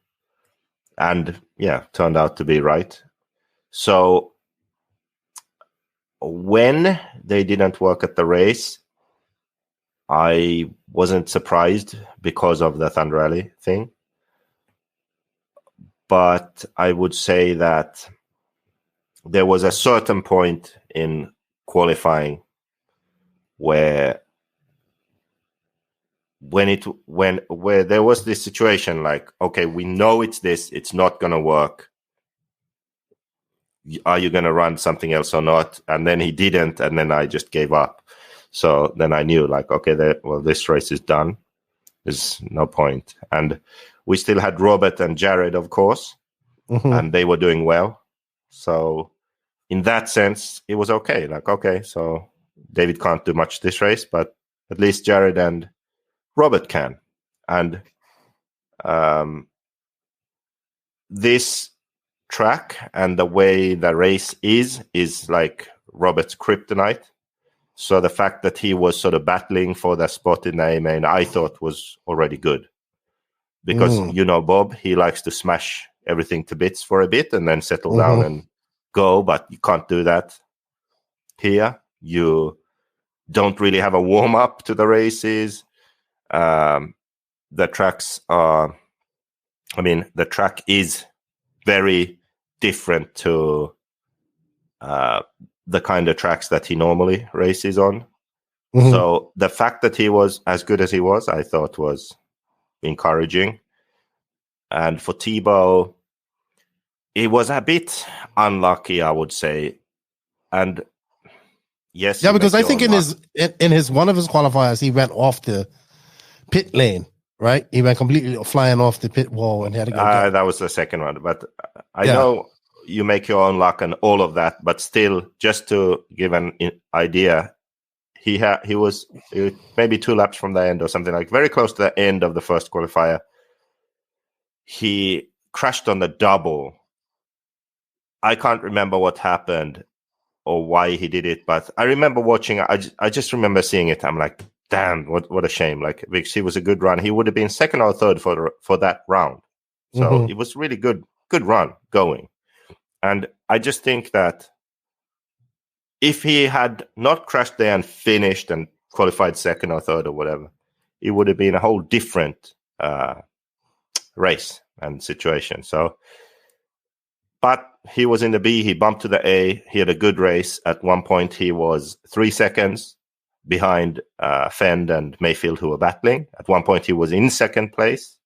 And yeah, turned out to be right. So when they didn't work at the race, I wasn't surprised because of the Thunder Alley thing. But I would say that there was a certain point in qualifying where there was this situation like, okay, we know it's not going to work. Are you going to run something else or not? And then he didn't, and then I just gave up. So then I knew, like, okay, this race is done. There's no point. And we still had Robert and Jared, of course, and they were doing well. So in that sense, it was okay. Like, okay, so David can't do much this race, but at least Jared and Robert can. And this track and the way the race is like Robert's kryptonite. So the fact that he was sort of battling for the spot in the A-main, I thought was already good. Because, you know, Bob, he likes to smash everything to bits for a bit and then settle down and go, but you can't do that here. You don't really have a warm-up to the races. The tracks are, the track is very different to the kind of tracks that he normally races on. So the fact that he was as good as he was, I thought was encouraging. And for Tebow, he was a bit unlucky, I would say. And yes, yeah, because I think in his one of his qualifiers, he went off the pit lane, right? He went completely flying off the pit wall and had to go. That was the second one, but I know you make your own luck and all of that, but still, just to give an idea, he was maybe 2 laps from the end or something, like very close to the end of the first qualifier. He crashed on the double. I can't remember what happened or why he did it, but I remember watching. I just remember seeing it. I'm like, damn, what a shame! Like, because he was a good run. He would have been second or third for that round. So it was really good run going. And I just think that if he had not crashed there and finished and qualified second or third or whatever, it would have been a whole different race and situation. So, but he was in the B, he bumped to the A, he had a good race. At one point, he was 3 seconds behind Fend and Mayfield, who were battling. At one point, he was in second place.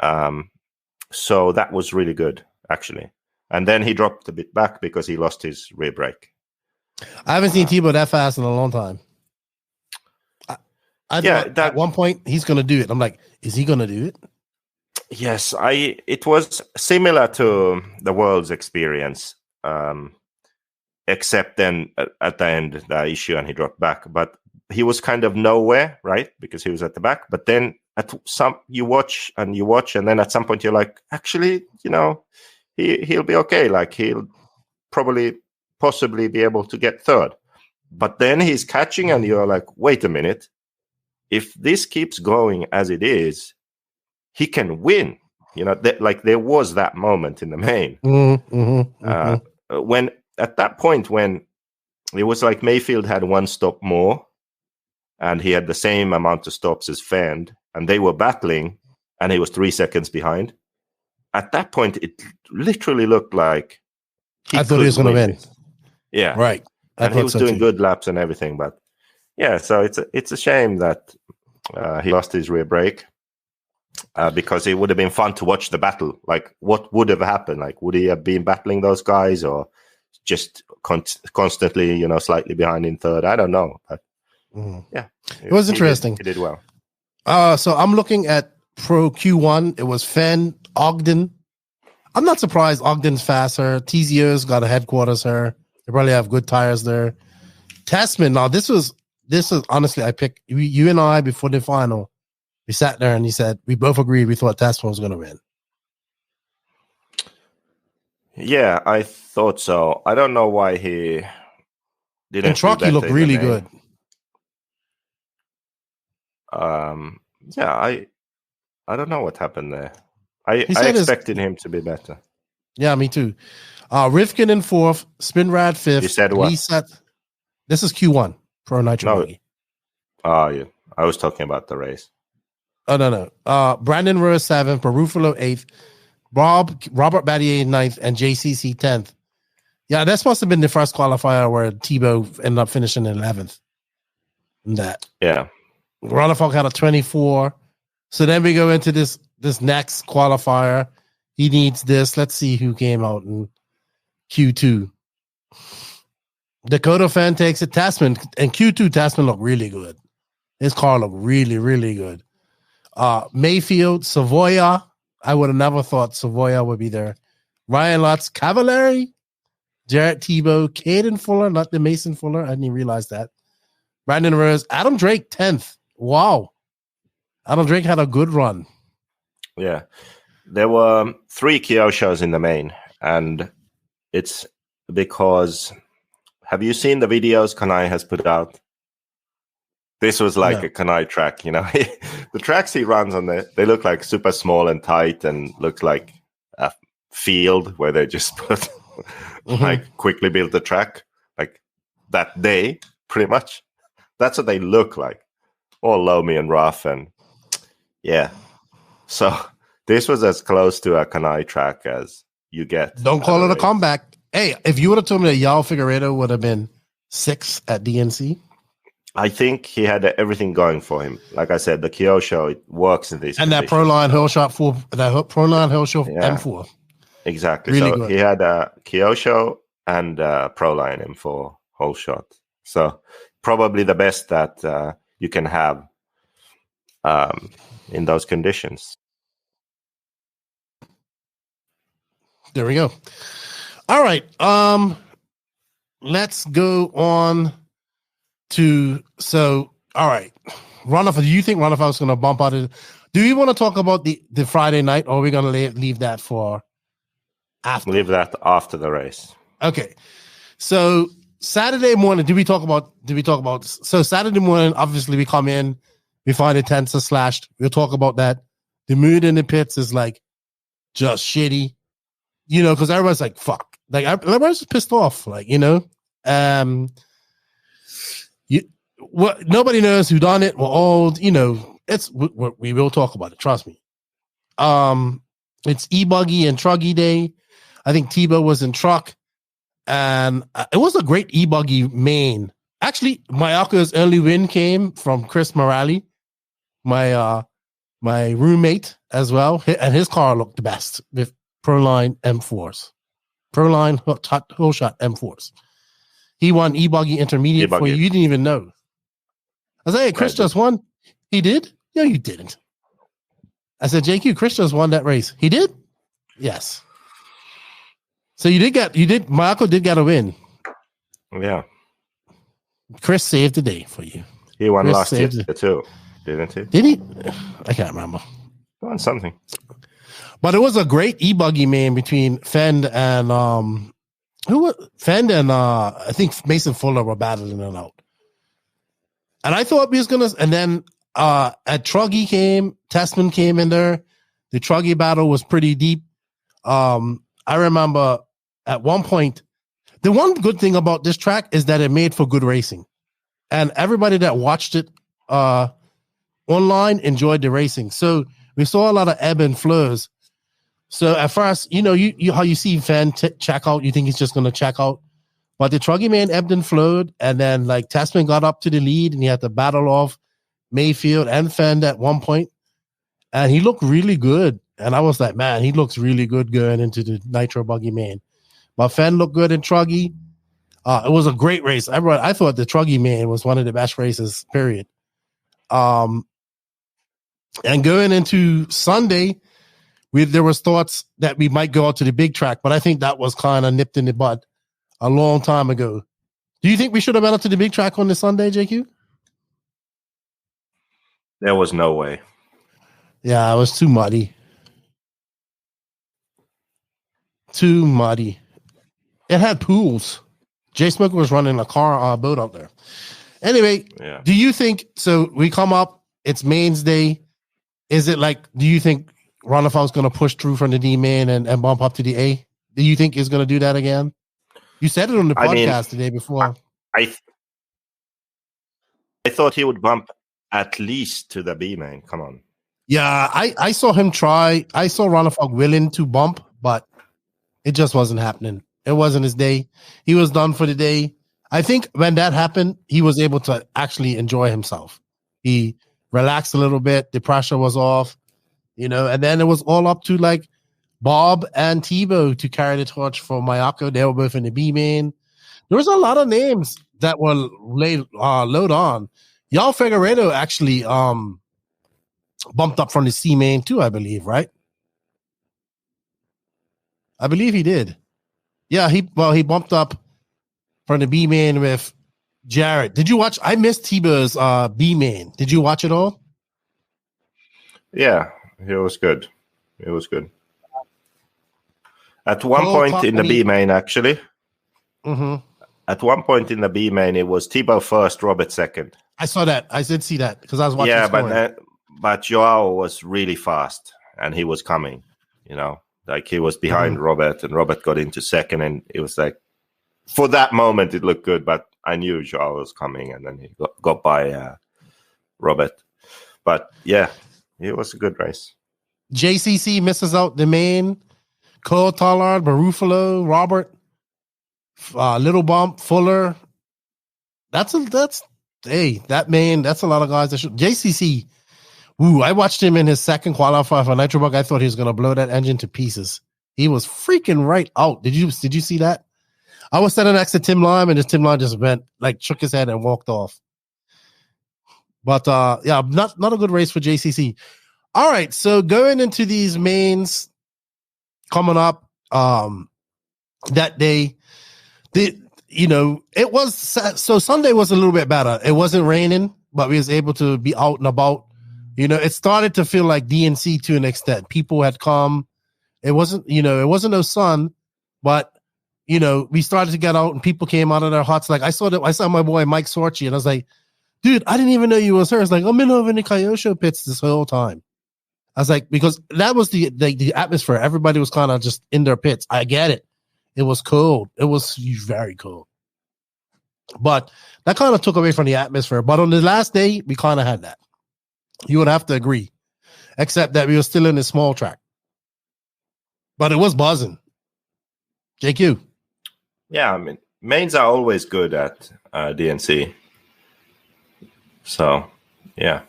So that was really good, actually. And then he dropped a bit back because he lost his rear brake. I haven't seen Tebow that fast in a long time. I thought at one point he's going to do it. I'm like, is he going to do it? Yes, it was similar to the World's experience, except then at the end, the issue, and he dropped back. But he was kind of nowhere, right? Because he was at the back. But then you watch, and then at some point you're like, actually, he'll be okay. Like, he'll possibly be able to get third. But then he's catching, and you're like, wait a minute. If this keeps going as it is, he can win. There was that moment in the main. When at that point, when it was like Mayfield had 1 stop more, and he had the same amount of stops as Fend, and they were battling, and he was 3 seconds behind. At that point, it literally looked like I thought he was going to win. Yeah, right. And he was doing good laps and everything, but yeah. So it's a shame that he lost his rear brake. Because it would have been fun to watch the battle. Like, what would have happened? Like, would he have been battling those guys, or just constantly, slightly behind in third? I don't know. But yeah, it was interesting. He did well. So I'm looking at Pro Q1. It was Fenn, Ogden. I'm not surprised Ogden's faster. TZO's got a headquarters here. They probably have good tires there. Tasman. Now this is honestly, I picked you and I before the final. We sat there and he said, we both agreed we thought Tasman was going to win. Yeah, I thought so. I don't know why he didn't. And Truck, he looked really good. Yeah, I don't know what happened there. I expected him to be better. Yeah, me too. Rivkin in 4th, Spinrad 5th. You said what? This is Q1 Pro Nitro. Yeah. I was talking about the race. Oh, no. Brandon Rose 7th, Barufalo 8th, Robert Battier 9th, and JCC 10th. Yeah, that's must have been the first qualifier where Tebow ended up finishing in 11th. Yeah. Ronaldo had a 24. So then we go into this next qualifier. He needs this. Let's see who came out in Q2. Dakota Fan takes it. Tasman. And Q2, Tasman looked really good. His car looked really, really good. Mayfield, Savoya. I would have never thought Savoya would be there. Ryan Lutz, Cavallari, Jarrett Tebow, Caden Fuller, not the Mason Fuller. I didn't realize that. Brandon Rose, Adam Drake, 10th. Wow. Adam Drake had a good run. Yeah. There were 3 Kyoshos in the main, and it's because, have you seen the videos Kanai has put out? This was like a Kanai track, The tracks he runs on they look like super small and tight, and looks like a field where they just put quickly built the track like that day, pretty much. That's what they look like, all loamy and rough, and yeah. So this was as close to a Kanai track as you get. Don't call it a comeback. Hey, if you would have told me that Yao Figueredo would have been 6th at DNC. I think he had everything going for him. Like I said, the Kyosho, it works in these. And that Proline Hill Shot 4, that Proline Hill Shot M4. Exactly. Really so good. he had a Kyosho and Proline M4 whole shot. So probably the best that you can have in those conditions. There we go. All right. Let's go on to all right. Runabout, do you think Runabout's going to bump out of? Do we want to talk about the Friday night, or are we going to leave that for after? Leave that after the race. Okay. So Saturday morning, did we talk about so Saturday morning, obviously we come in, we find the tents are slashed. We'll talk about that. The mood in the pits is like just shitty, because everybody's like, fuck. Like everybody's just pissed off, like, nobody knows who done it. We're old, we will talk about it. Trust me. It's e-buggy and truggy day. I think Tebow was in truck, and it was a great e-buggy main. Actually, Mayako's early win came from Chris Morale, my roommate as well, and his car looked the best with Proline M4s. Proline whole shot M4s. He won e-buggy intermediate for you. You didn't even know. I was like, hey, Chris just won. He did? No, you didn't. I said, JQ, Chris just won that race. He did? Yes. So Mayako did get a win. Yeah. Chris saved the day for you. He won last year too, didn't he? Did he? I can't remember. He won something. But it was a great e-buggy main between Fend and I think Mason Fuller were battling it out. And I thought we was gonna, and then at Truggy Testman came in there. The Truggy battle was pretty deep. I remember at one point, the one good thing about this track is that it made for good racing. And everybody that watched it online enjoyed the racing. So we saw a lot of ebb and flows. So at first, you how you see Fan check out, you think he's just going to check out. But the Truggy man ebbed and flowed. And then like Testman got up to the lead and he had to battle off Mayfield and Fend at one point. And he looked really good. And I was like, man, he looks really good going into the Nitro Buggy man. But Fend looked good in Truggy. It was a great race. I thought the Truggy man was one of the best races, period. And going into Sunday, there was thoughts that we might go out to the big track, but I think that was kind of nipped in the bud a long time ago. Do you think we should have been out to the big track on this Sunday, JQ? There was no way. Yeah, it was too muddy. Too muddy. It had pools. Jay Smoker was running a boat out there. Anyway, yeah. Do you think, so we come up, it's mains day. Is it like, do you think Ronaldo's going to push through from the D main and bump up to the A? Do you think he's going to do that again? You said it on the podcast the day before. I thought he would bump at least to the B main. Come on. Yeah, I saw him try. I saw Ronaldo willing to bump, but it just wasn't happening. It wasn't his day. He was done for the day. I think when that happened, he was able to actually enjoy himself. He relaxed a little bit. The pressure was off, and then it was all up to like Bob and Tebow to carry the torch for Mayako. They were both in the B main. There was a lot of names that were load on. Y'all Figueredo actually bumped up from the C main too, I believe, right? I believe he did. Yeah, he bumped up from the B main with Jarrett. Did you watch? I missed Tebow's B main. Did you watch it all? Yeah, it was good. It was good. At one point in the B main, actually. Mm-hmm. At one point in the B main, it was Tebow first, Robert second. I saw that. I did see that because I was watching. Yeah, but Joao was really fast and he was coming. Like he was behind Robert, and Robert got into second, and it was like, for that moment, it looked good, but I knew Joao was coming, and then he got by Robert. But yeah, it was a good race. JCC misses out the main. Cole Tollard, Barufalo, Robert, Little Bump, Fuller. That main. That's a lot of guys. JCC. Ooh, I watched him in his second qualifier for Nitro Bug. I thought he was going to blow that engine to pieces. He was freaking right out. Did you see that? I was standing next to Tim Lime, and Tim Lime just shook his head and walked off. But yeah, not a good race for JCC. All right, so going into these mains coming up, that day, it was so Sunday was a little bit better. It wasn't raining, but we was able to be out and about. It started to feel like DNC to an extent. People had come. It wasn't no sun, but we started to get out and people came out of their huts. Like I saw my boy Mike Sorchi, and I was like, dude, I didn't even know you was her. It's like, I'm in over in the Kyosho pits this whole time. I was like, because that was the atmosphere. Everybody was kind of just in their pits. I get it. It was cold. It was very cold. But that kind of took away from the atmosphere. But on the last day, we kind of had that. You would have to agree. Except that we were still in a small track. But it was buzzing. JQ. Yeah, I mean, mains are always good at DNC. So, yeah.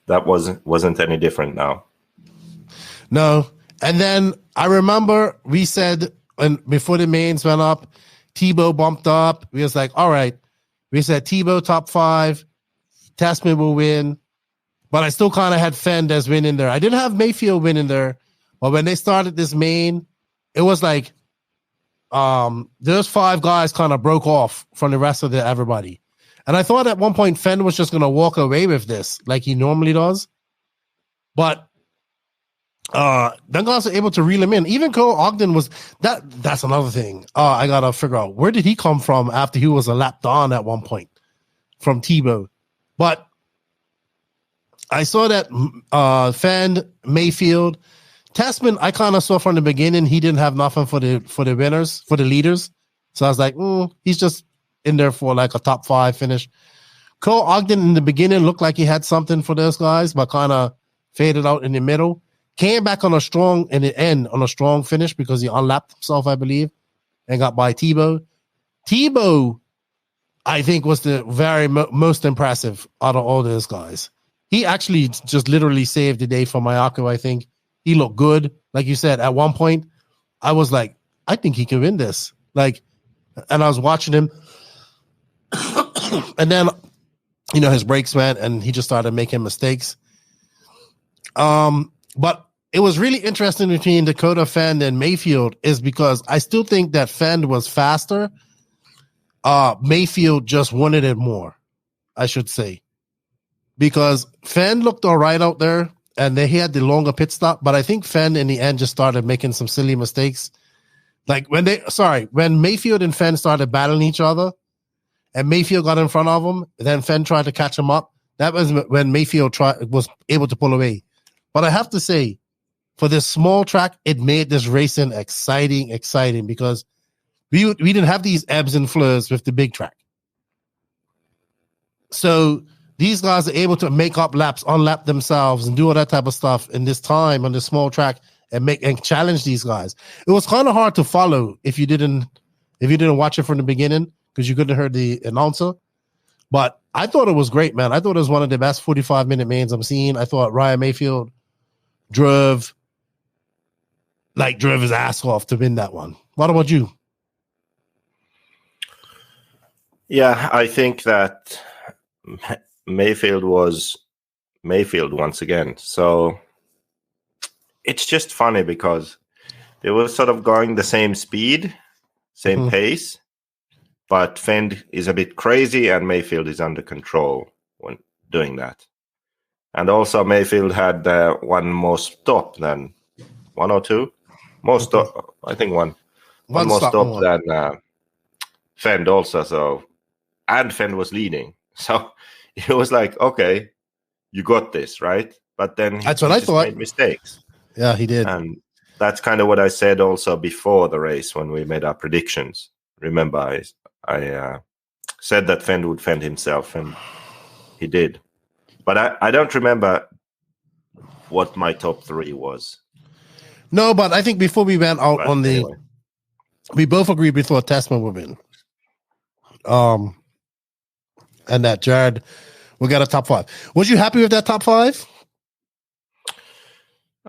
That wasn't any different now. No. And then I remember we said, before the mains went up, Tebow bumped up. We was like, all right. We said Tebow top 5. Tasman will win. But I still kind of had Fend as winning there. I didn't have Mayfield winning there. But when they started this main, it was like those 5 guys kind of broke off from the rest of everybody. And I thought at one point Fend was just going to walk away with this like he normally does. But then guys were able to reel him in. Even Cole Ogden was that's another thing. I got to figure out where did he come from after he was a lap down at one point from Tebow. But I saw that Fend, Mayfield, Tasman, I kind of saw from the beginning he didn't have nothing for the winners, for the leaders. So I was like, he's just in there for like a top 5 finish. Cole Ogden in the beginning looked like he had something for those guys, but kind of faded out in the middle. Came back in the end on a strong finish because he unlapped himself, I believe, and got by Tebow. Tebow, I think, was the very most impressive out of all those guys. He actually just literally saved the day for Mayako, I think. He looked good. Like you said, at one point, I was like, I think he can win this. And I was watching him. And then, his brakes went and he just started making mistakes. But it was really interesting between Dakota Fend and Mayfield is because I still think that Fend was faster. Mayfield just wanted it more, I should say. Because Fend looked all right out there and he had the longer pit stop, but I think Fend in the end just started making some silly mistakes. Like when Mayfield and Fend started battling each other and Mayfield got in front of him, then Fend tried to catch him up. That was when Mayfield was able to pull away. But I have to say, for this small track, it made this racing exciting because we didn't have these ebbs and flows with the big track. So these guys are able to make up laps, unlap themselves, and do all that type of stuff in this time on this small track and challenge these guys. It was kind of hard to follow if you didn't watch it from the beginning because you couldn't hear the announcer. But I thought it was great, man. I thought it was one of the best 45-minute mains I'm seeing. I thought Ryan Mayfield drove his ass off to win that one. What about you? Yeah, I think that Mayfield was Mayfield once again. So it's just funny because they were sort of going the same speed, same pace, but Fend is a bit crazy and Mayfield is under control when doing that. And also Mayfield had one more stop than one or two. More stop, I think one more stop than Fend also. So, and Fend was leading. So it was like, okay, you got this, right? But then that's what I thought. Made mistakes. Yeah, he did. And that's kind of what I said also before the race when we made our predictions. Remember, I said that Fend would fend himself, and he did. But I don't remember what my top 3 was. No, but I think before we went out we both agreed we thought Tasman would win. And that Jared will get a top 5. Was you happy with that top 5?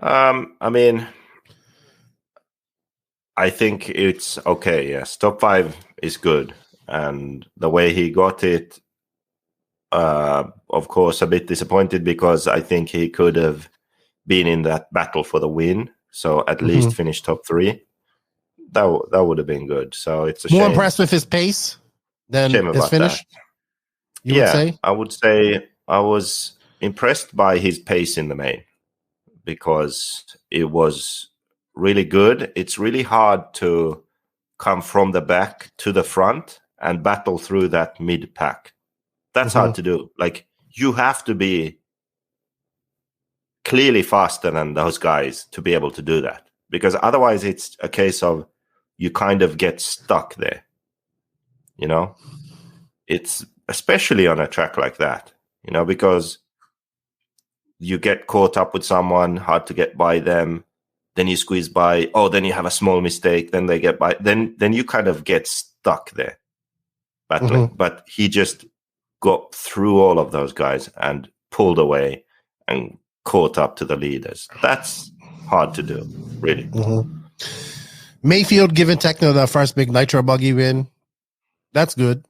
I mean, I think it's okay. Yes, top 5 is good, and the way he got it, of course, a bit disappointed because I think he could have been in that battle for the win. So at least finish top 3. That would have been good. So it's a more shame. impressed with his pace than his finish. I would say I was impressed by his pace in the main because it was really good. It's really hard to come from the back to the front and battle through that mid pack. That's hard to do. Like, you have to be clearly faster than those guys to be able to do that, because otherwise it's a case of you kind of get stuck there. You know, it's especially on a track like that, you know, because you get caught up with someone, hard to get by them, then you squeeze by, then you have a small mistake, then they get by, then you kind of get stuck there battling. But he just got through all of those guys and pulled away and caught up to the leaders. That's hard to do, really. Mayfield giving Techno their first big Nitro buggy win. That's good.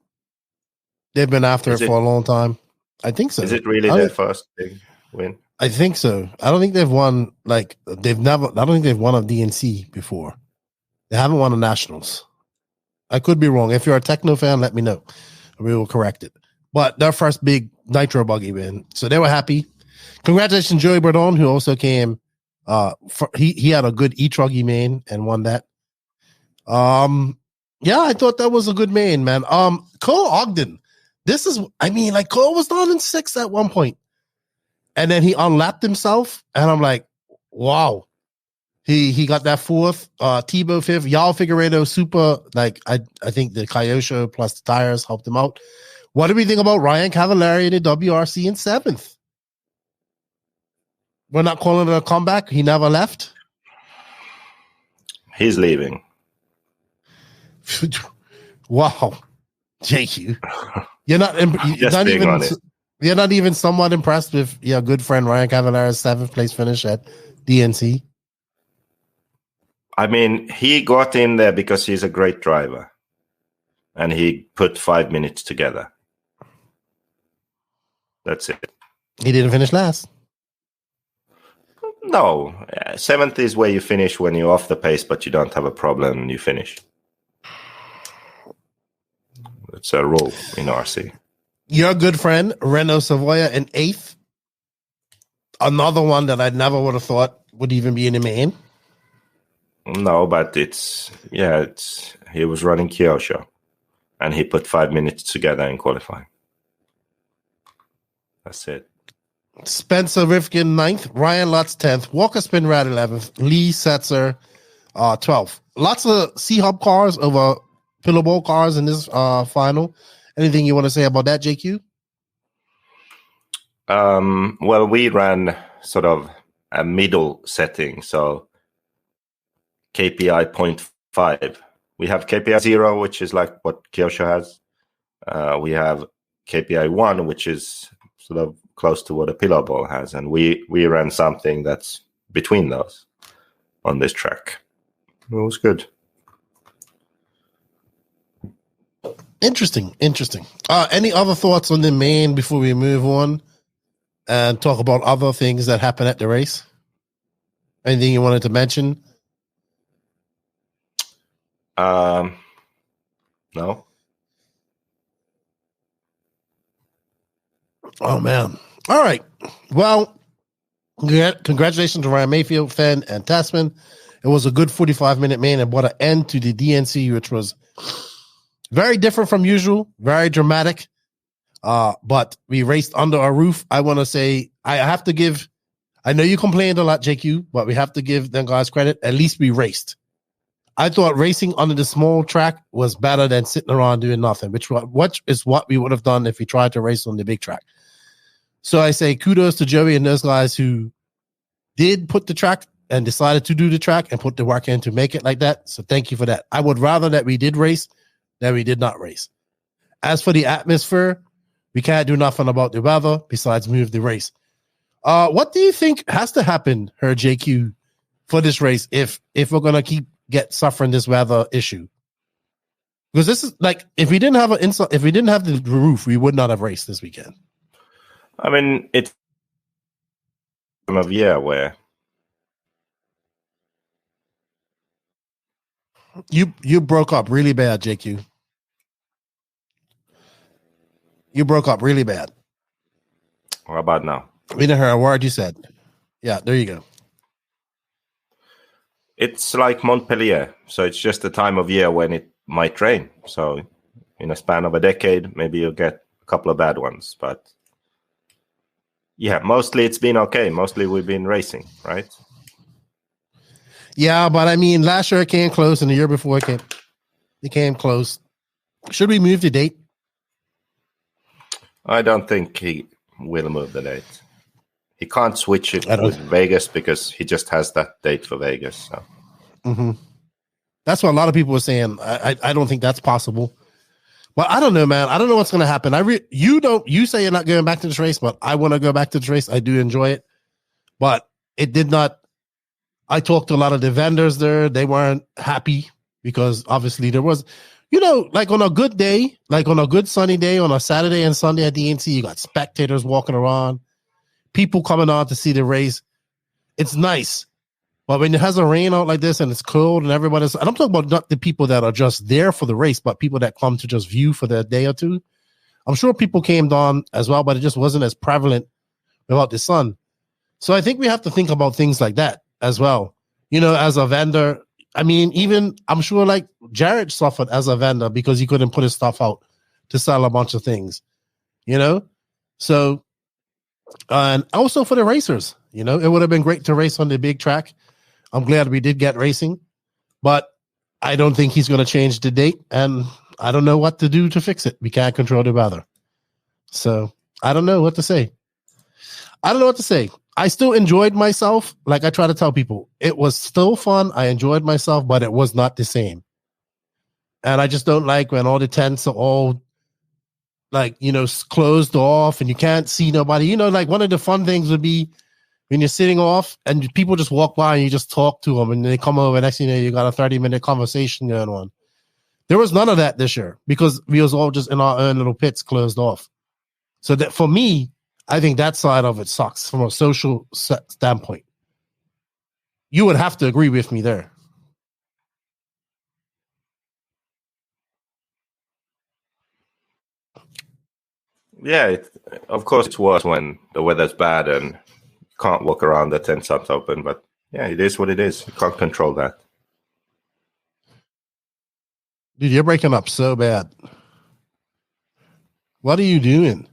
They've been after it for a long time. I think so. Is it really their first big win? I think so. I don't think they've won, I don't think they've won a DNC before. They haven't won a Nationals. I could be wrong. If you're a Techno fan, let me know. We will correct it. But their first big Nitro buggy win. So they were happy. Congratulations, Joey Bardon, who also came. He had a good E-Truggy main and won that. Yeah, I thought that was a good main, man. Cole Ogden. Cole was down in 6th at one point. And then he unlapped himself. And I'm like, wow. He got that 4th, Tebow 5th, Yao Figueredo super. I think the Kyosho plus the tires helped him out. What do we think about Ryan Cavallari in the WRC in 7th? We're not calling it a comeback. He never left. He's leaving. Wow, JQ, you're not even somewhat impressed with your good friend Ryan Cavallari's 7th place finish at DNC. I mean, he got in there because he's a great driver, and he put 5 minutes together. That's it. He didn't finish last. No, 7th is where you finish when you're off the pace, but you don't have a problem and you finish. It's a rule in RC. Your good friend Renault Savoya in 8th. Another one that I never would have thought would even be in the main. No, but he was running Kyosho, and he put 5 minutes together in qualifying. That's it. Spencer Rifkin 9th, Ryan Lutz 10th, Walker Spinrad 11th, Lee Setzer 12th. Lots of C-Hub cars over Pillow Bowl cars in this final. Anything you want to say about that, JQ? Well, we ran sort of a middle setting, so KPI 0.5. We have KPI 0, which is like what Kyosho has. We have KPI 1, which is sort of close to what a Pillow Ball has, and we ran something that's between those on this track. It was good. Interesting. Any other thoughts on the main before we move on and talk about other things that happened at the race? Anything you wanted to mention? No. Oh, man. All right. Well, congratulations to Ryan Mayfield, Fenn, and Tasman. It was a good 45-minute main and what an end to the DNC, which was very different from usual, very dramatic. But we raced under our roof. I want to say, I know you complained a lot, JQ, but we have to give them guys credit. At least we raced. I thought racing under the small track was better than sitting around doing nothing, which is what we would have done if we tried to race on the big track. So I say kudos to Joey and those guys who did put the track and decided to do the track and put the work in to make it like that. So thank you for that. I would rather that we did race than we did not race. As for the atmosphere, we can't do nothing about the weather besides move the race. What do you think has to happen, JQ, for this race if we're going to keep get suffering this weather issue. Because this is like, if we didn't have the roof, we would not have raced this weekend. I mean, it's time of year where you broke up really bad, JQ. You broke up really bad. What about now? We didn't hear a word you said. Yeah, there you go. It's like Montpellier, so it's just the time of year when it might rain. So in a span of a decade, maybe you'll get a couple of bad ones. But yeah, mostly it's been okay. Mostly we've been racing, right? Yeah, but I mean, last year it came close, and the year before it came close. Should we move the date? I don't think he will move the date. He can't switch it with Vegas because he just has that date for Vegas. So. Mm-hmm. That's what a lot of people were saying. I don't think that's possible. But I don't know, man. I don't know what's going to happen. You say you're not going back to this race, but I want to go back to this race. I do enjoy it. But it did not. I talked to a lot of the vendors there. They weren't happy because obviously there was, like on a good day, like on a good sunny day, on a Saturday and Sunday at the NC, you got spectators walking around, people coming on to see the race. It's nice. But when it has a rain out like this and it's cold and everybody's, and I'm talking about not the people that are just there for the race, but people that come to just view for the day or two. I'm sure people came down as well, but it just wasn't as prevalent without the sun. So I think we have to think about things like that as well. As a vendor, I mean, even I'm sure like Jared suffered as a vendor because he couldn't put his stuff out to sell a bunch of things, So, and also for the racers, it would have been great to race on the big track. I'm glad we did get racing, but I don't think he's going to change the date, and I don't know what to do to fix it. We can't control the weather. So I don't know what to say. I still enjoyed myself. Like I try to tell people, it was still fun. I enjoyed myself, but it was not the same. And I just don't like when all the tents are all like, closed off and you can't see nobody. Like one of the fun things would be when you're sitting off and people just walk by and you just talk to them and they come over and next thing you got a 30-minute conversation going on. There was none of that this year because we was all just in our own little pits closed off. So that for me, I think that side of it sucks from a social standpoint. You would have to agree with me there. Yeah, of course it's worse when the weather's bad and you can't walk around, the tent's not open. But yeah, it is what it is. You can't control that. Dude, you're breaking up so bad. What are you doing?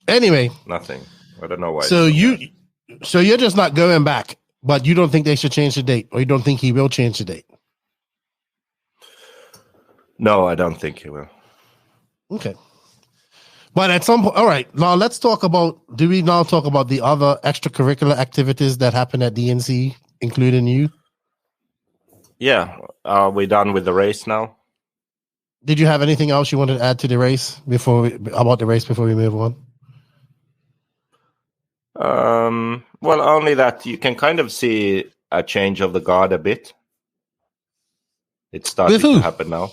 Anyway. Nothing. I don't know why. So you're just not going back, but you don't think they should change the date, or you don't think he will change the date? No, I don't think he will. Okay. But at some point, all right, now let's talk about, do we now talk about the other extracurricular activities that happen at DNC, including you? Yeah. Are we done with the race now? Did you have anything else you wanted to add to the race before we move on? Well, only that you can kind of see a change of the guard a bit. It's starting to happen now.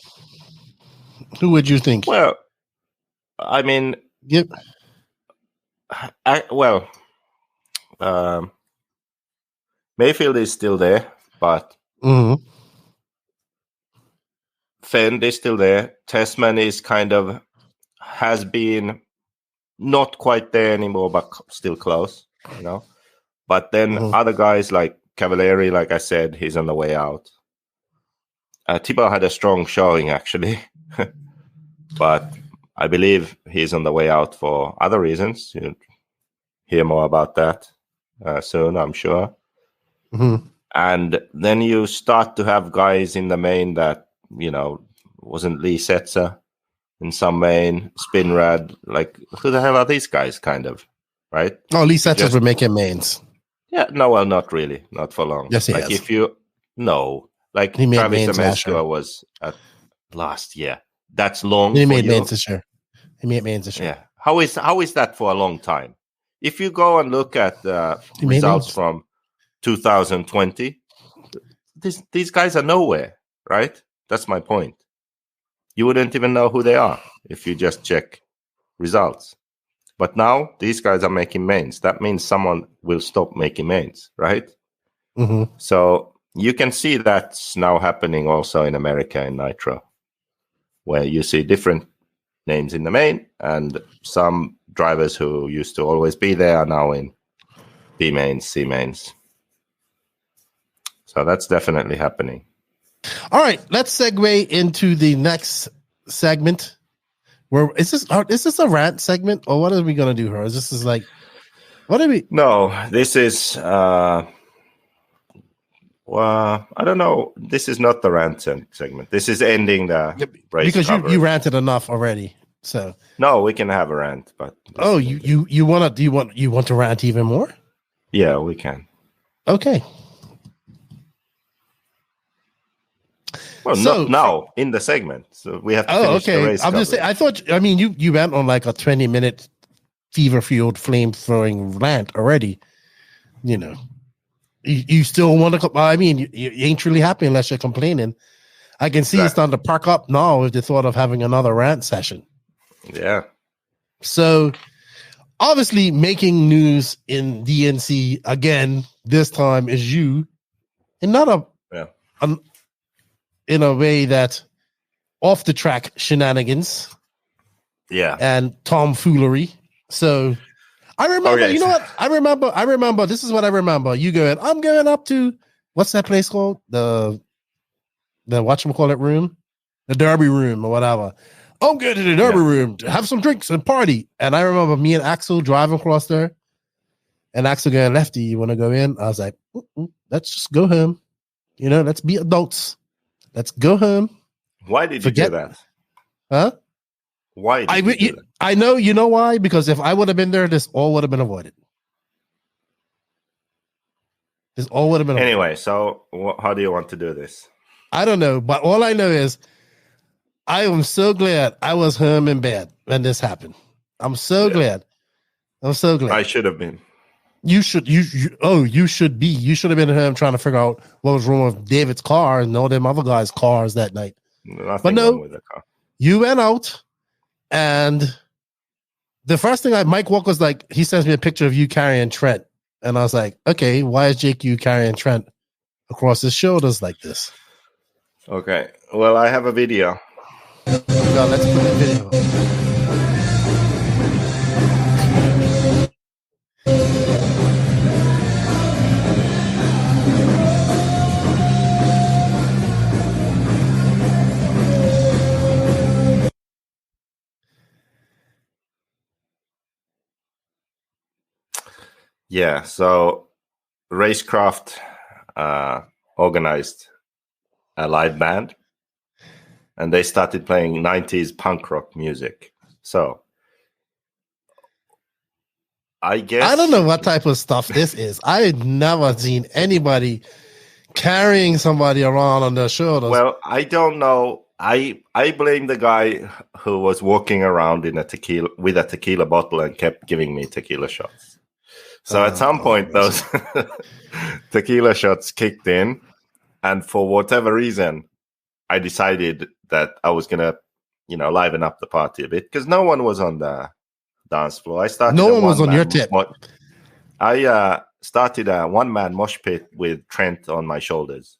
Who would you think? Well, I mean, yep. Mayfield is still there, but Fend is still there. Tessman is has been not quite there anymore, but still close, But then other guys like Cavalieri, like I said, he's on the way out. Thibaut had a strong showing, actually. But I believe he's on the way out for other reasons. You'll hear more about that soon, I'm sure. Mm-hmm. And then you start to have guys in the main that, wasn't Lee Setzer in some main, Spinrad. Like, who the hell are these guys, right? Oh, Lee Setzers were making mains. Yeah, no, well, not really. Not for long. Yes, he like, has. if you... No. Like, he made Travis Amescua was at last year. That's long. He made mains this year. Yeah. How is that for a long time? If you go and look at the results from 2020, these guys are nowhere, right? That's my point. You wouldn't even know who they are if you just check results. But now these guys are making mains. That means someone will stop making mains, right? Mm-hmm. So you can see that's now happening also in America in Nitro, where you see different names in the main, and some drivers who used to always be there are now in B mains, C mains. So that's definitely happening. All right, let's segue into the next segment. Where is this a rant segment, or what are we gonna do here? Is this like what are we? No, this is well, I don't know. This is not the rant segment. This is ending the race because coverage. you ranted enough already. So no, we can have a rant, but you want to rant even more? Yeah, we can. Okay. Well, not now in the segment. So we have to finish the race. I'm coverage. just saying. You went on like a 20-minute fever-fueled flame-throwing rant already. You know, you still want to. I mean, you ain't really happy unless you're complaining. I can see it's starting to perk up now with the thought of having another rant session. Yeah. So, obviously, making news in DNC again. This time is you, and not in a way that off the track shenanigans. Yeah. And tomfoolery. So I remember, you know what? I remember, this is what I remember. You going, I'm going up to, what's that place called? The whatchamacallit room? The Derby room or whatever. I'm going to the Derby room to have some drinks and party. And I remember me and Axel driving across there. And Axel going, Lefty, you want to go in? I was like, let's just go home. You know, let's be adults. Let's go home. Why did you do that? Huh? Why did you do that? I know, you know why? Because if I would have been there, this all would have been avoided. This all would have been avoided. Anyway, so how do you want to do this? I don't know, but all I know is I am so glad I was home in bed when this happened. I'm so glad. I'm so glad. I should have been. You should be. You should have been at home trying to figure out what was wrong with David's car and all them other guys' cars that night. Nothing wrong with the car. You went out, and the first thing Mike Walker's like, he sends me a picture of you carrying Trent, and I was like, okay, why is Jake you carrying Trent across his shoulders like this? Okay, well, I have a video. No, let's put the video. Yeah, so RaceCraft organized a live band, and they started playing 90s punk rock music. So I guess I don't know what type of stuff this is. I had never seen anybody carrying somebody around on their shoulders. Well, I don't know. I blame the guy who was walking around in with a tequila bottle and kept giving me tequila shots. So at some point, those tequila shots kicked in, and for whatever reason, I decided that I was gonna, liven up the party a bit because no one was on the dance floor. I started. No one was on your tip. I started a one-man mosh pit with Trent on my shoulders.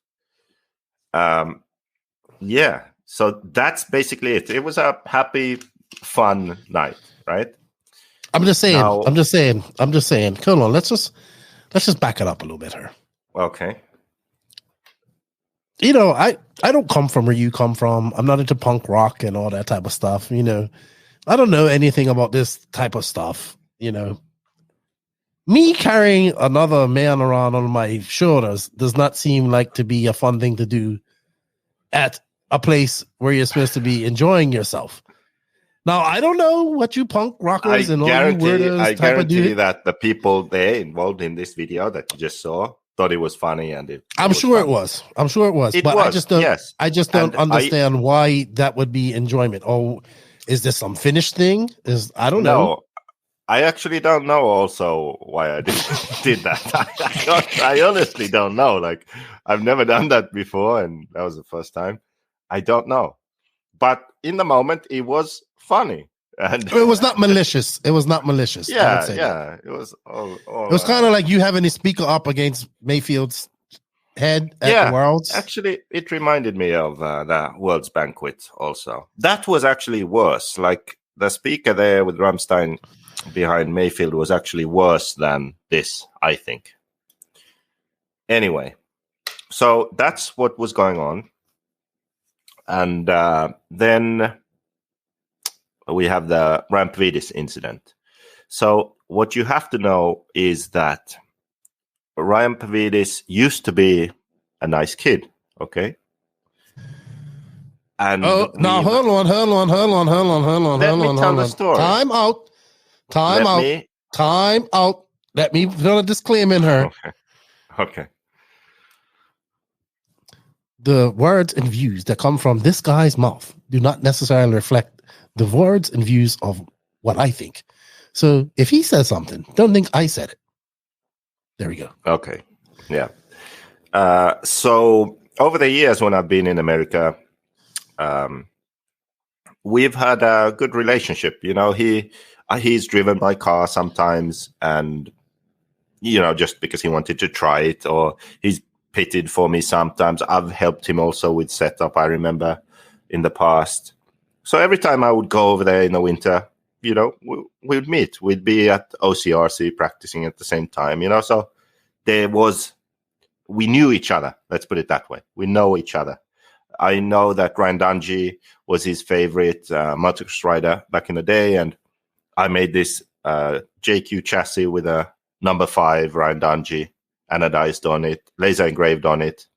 Yeah. So that's basically it. It was a happy, fun night, right? I'm just saying. Hold on. Let's just back it up a little bit here. Okay. I don't come from where you come from. I'm not into punk rock and all that type of stuff. I don't know anything about this type of stuff. Me carrying another man around on my shoulders does not seem like to be a fun thing to do at a place where you're supposed to be enjoying yourself. Now, I don't know what you punk rockers and all you weirdos I type of guarantee do. that the people there involved in this video that you just saw thought it was funny, and I'm sure it was. But I just don't. Yes. I just don't understand why that would be enjoyment. Oh, is this some finished thing? I don't know. I actually don't know also why I did that. I honestly don't know. Like, I've never done that before, and that was the first time. I don't know. But in the moment, it was funny. And it was not malicious. It was not malicious. I would say that. It was all it was kind of like you having a speaker up against Mayfield's head at the Worlds. Actually, it reminded me of the World's Banquet also. That was actually worse. Like, the speaker there with Rammstein behind Mayfield was actually worse than this, I think. Anyway, so that's what was going on. And then we have the Rampvidis incident. So what you have to know is that Rampvidis used to be a nice kid, okay? And hold on. Let me tell the story. Time out. Let me put a disclaimer in her. Okay. The words and views that come from this guy's mouth do not necessarily reflect the words and views of what I think. So if he says something, don't think I said it. There we go. Okay. Yeah. So over the years when I've been in America, we've had a good relationship. You know, he's driven my car sometimes, and, you know, just because he wanted to try it, or he's pitted for me sometimes. I've helped him also with setup, I remember, in the past. So every time I would go over there in the winter, you know, we would meet. We'd be at OCRC practicing at the same time, you know. So we knew each other. Let's put it that way. We know each other. I know that Ryan Dungey was his favorite motocross rider back in the day, and I made this JQ chassis with a number 5 Ryan Dungey anodized on it, laser engraved on it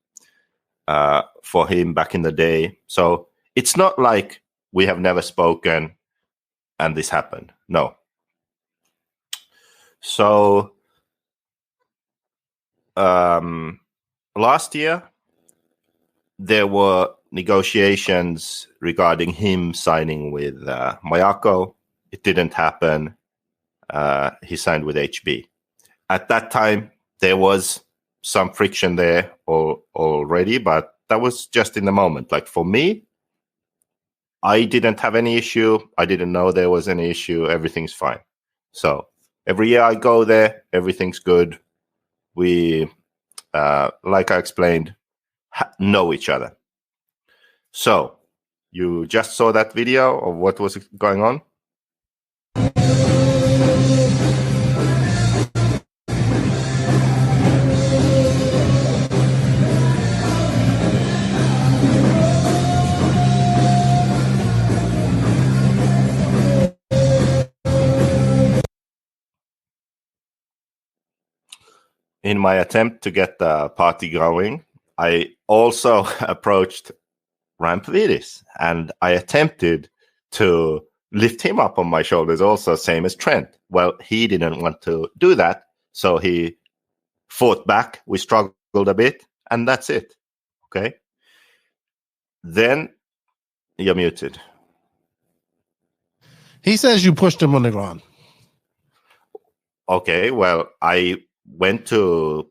for him back in the day. So it's not like we have never spoken and this happened. No. So last year, there were negotiations regarding him signing with Mayako. It didn't happen. He signed with HB. At that time, there was some friction there already, but that was just in the moment. Like, for me, I didn't have any issue. I didn't know there was any issue. Everything's fine. So every year I go there, everything's good. We, like I explained, know each other. So you just saw that video of what was going on? In my attempt to get the party going, I also approached Rampvidis, and I attempted to lift him up on my shoulders also, same as Trent. Well, he didn't want to do that, so he fought back. We struggled a bit, and that's it. Okay? Then you're muted. He says you pushed him on the ground. Okay, well, I went to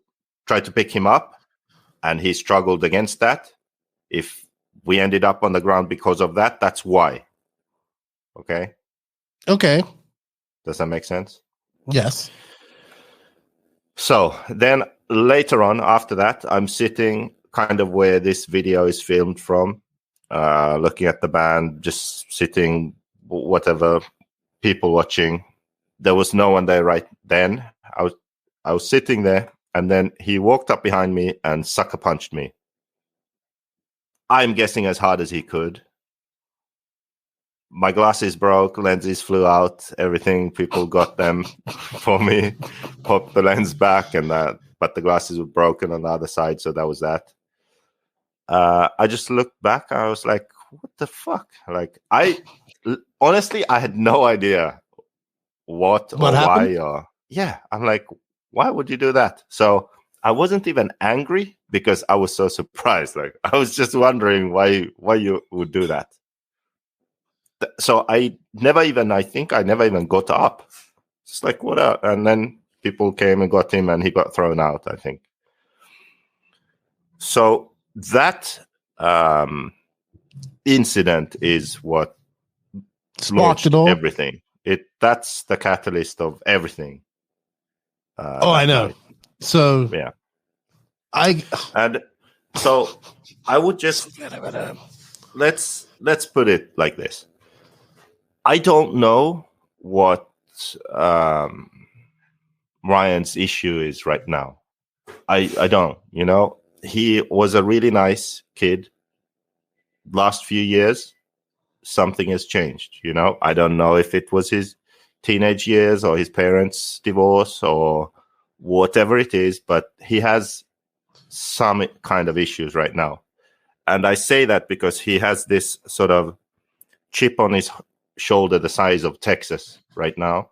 try to pick him up, and he struggled against that. If we ended up on the ground because of that, that's why. Okay? Okay. Does that make sense? Yes. So then later on, after that, I'm sitting kind of where this video is filmed from, looking at the band, just sitting, whatever, people watching. There was no one there right then. I was sitting there, and then he walked up behind me and sucker punched me. I'm guessing as hard as he could. My glasses broke, lenses flew out, everything. People got them for me, popped the lens back, and but the glasses were broken on the other side, so that was that. I just looked back, and I was like, what the fuck? Like, honestly, I had no idea what or happened? why. Or yeah, I'm like, why would you do that? So I wasn't even angry because I was so surprised. Like, I was just wondering why you would do that. So I think I never even got up. It's like, what up? And then people came and got him, and he got thrown out, I think. So that incident is what Sparked it all? everything. That's the catalyst of everything. I know. Night. So yeah, I would just let's put it like this. I don't know what Ryan's issue is right now. I don't. You know, he was a really nice kid. Last few years, something has changed. You know, I don't know if it was his teenage years or his parents' divorce or whatever it is, but he has some kind of issues right now. And I say that because he has this sort of chip on his shoulder the size of Texas right now.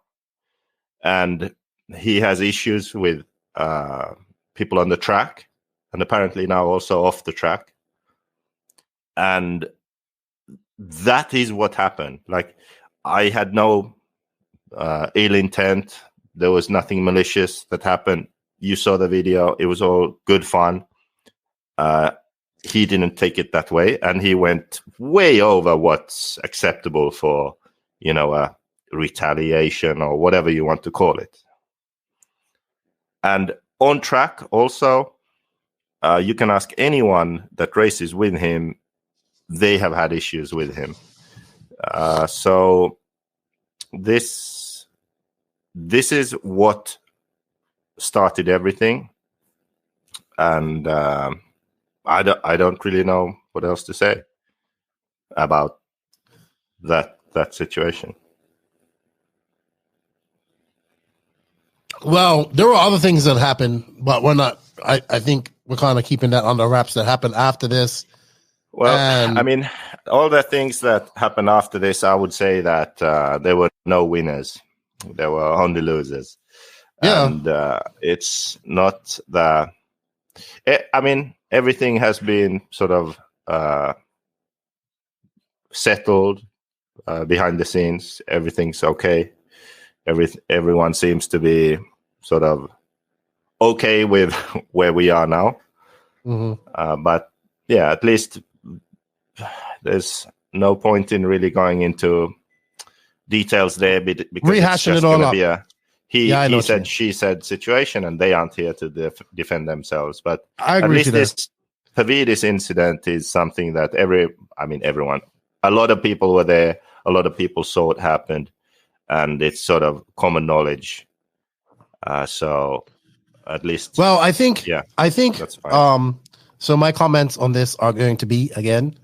And he has issues with people on the track and apparently now also off the track. And that is what happened. Like, I had no ill intent. There was nothing malicious that happened. You saw the video. It was all good fun. He didn't take it that way. And he went way over what's acceptable for, you know, a retaliation or whatever you want to call it. And on track also, you can ask anyone that races with him. They have had issues with him. So this is what started everything. And I don't really know what else to say about that situation. Well, there were other things that happened, but we're not. I think we're kind of keeping that under wraps that happened after this. Well, I mean, all the things that happened after this, I would say that there were no winners. There were only losers. Yeah. And it's not the... I mean, everything has been sort of settled behind the scenes. Everything's okay. Everyone seems to be sort of okay with where we are now. Mm-hmm. But yeah, at least there's no point in really going into details there because rehashing it all up. Be a he said, she said situation, and they aren't here to defend themselves. But I agree, at least this Pavidis incident is something that everyone, a lot of people were there, a lot of people saw it happened, and it's sort of common knowledge. So at least, well, I think that's fine. So my comments on this are going to be, again,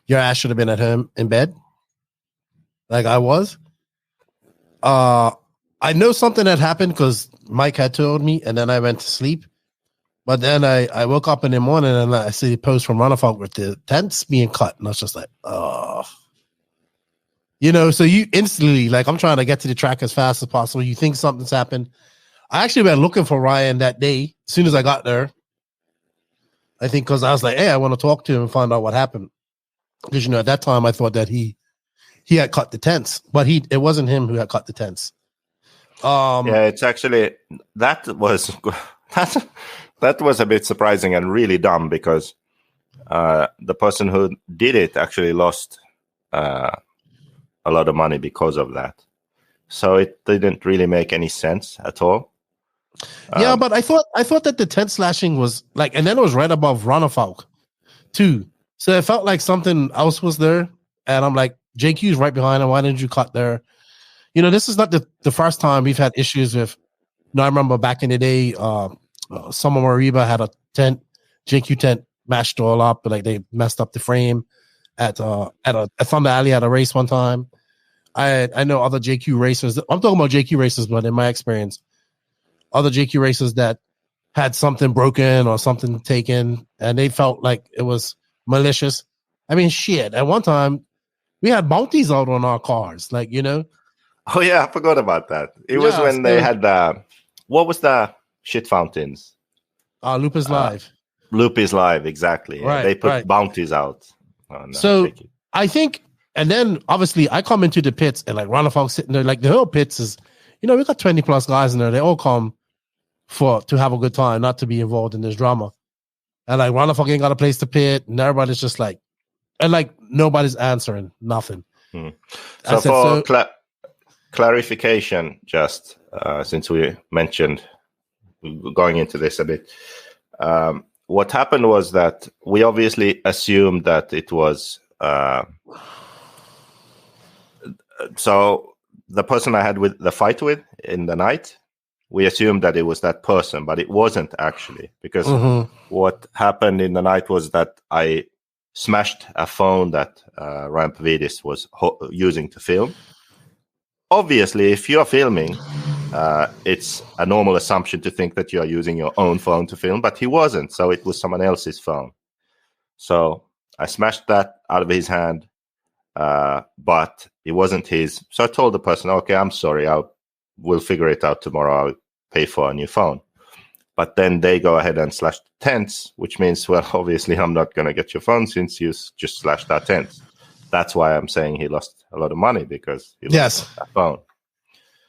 your ass should have been at home in bed, like I was. I know something had happened because Mike had told me, and then I went to sleep. But then I woke up in the morning and I see a post from Runafolk with the tents being cut, and I was just like, oh. You know, so you instantly, like, I'm trying to get to the track as fast as possible. You think something's happened. I actually went looking for Ryan that day as soon as I got there. I think because I was like, hey, I want to talk to him and find out what happened. Because, you know, at that time I thought that he had cut the tents, but it wasn't him who had cut the tents. Yeah, it's actually that was a bit surprising and really dumb because the person who did it actually lost a lot of money because of that. So it didn't really make any sense at all. Yeah, but I thought that the tent slashing was like, and then it was right above Runafolk too. So it felt like something else was there. And I'm like, JQ's right behind him. Why didn't you cut there? You know, this is not the first time we've had issues with. You know, I remember back in the day, Summer Mariba had a tent, JQ tent mashed all up, but like they messed up the frame at Thunder Alley at a race one time. I know other JQ racers. I'm talking about JQ racers, but in my experience, other JQ racers that had something broken or something taken, and they felt like it was malicious. I mean, shit. At one time, we had bounties out on our cars, like, you know. Oh yeah, I forgot about that. It was when they had what was the shit fountains? Loop is Live. Loop is Live, exactly. Right, they put bounties out. So I think, and then obviously I come into the pits and like Ronald Funk sitting there, like the whole pits is, we got 20 plus guys in there. They all come to have a good time, not to be involved in this drama. And like, Ronaldo fucking got a place to pit, and everybody's just like, and like nobody's answering nothing. So clarification, just since we mentioned going into this a bit, what happened was that we obviously assumed that it was so the person I had the fight with in the night, we assumed that it was that person, but it wasn't actually, because what happened in the night was that I smashed a phone that Ramp Vidis was using to film. Obviously, if you're filming, it's a normal assumption to think that you are using your own phone to film, but he wasn't, so it was someone else's phone. So I smashed that out of his hand, but it wasn't his. So I told the person, okay, I'm sorry, we'll figure it out tomorrow. I'll pay for a new phone. But then they go ahead and slash the tents, which means, well, obviously I'm not going to get your phone since you just slashed our tents. That's why I'm saying he lost a lot of money, because he lost that phone.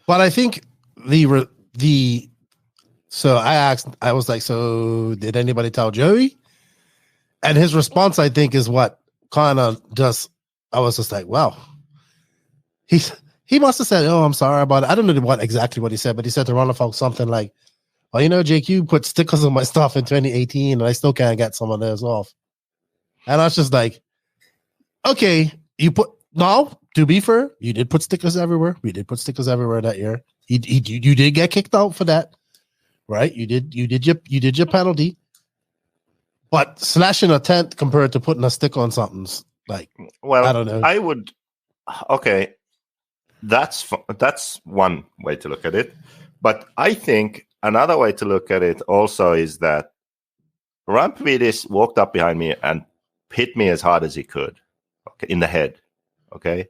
But I think so I was like, so did anybody tell Joey? And his response, I think, is what kind of just, I was just like, wow. He must have said, oh, I'm sorry about it. I don't know exactly what he said, but he said to Ronaldo something like, well, Jake, you put stickers on my stuff in 2018 and I still can't get some of those off. And I was just like, okay, to be fair, you did put stickers everywhere. We did put stickers everywhere that year. You did get kicked out for that, right? You did your penalty. But slashing a tent compared to putting a stick on something's like, well, I don't know. I would, okay, that's one way to look at it. But I think another way to look at it also is that Rampvidis walked up behind me and hit me as hard as he could, okay, in the head. Okay,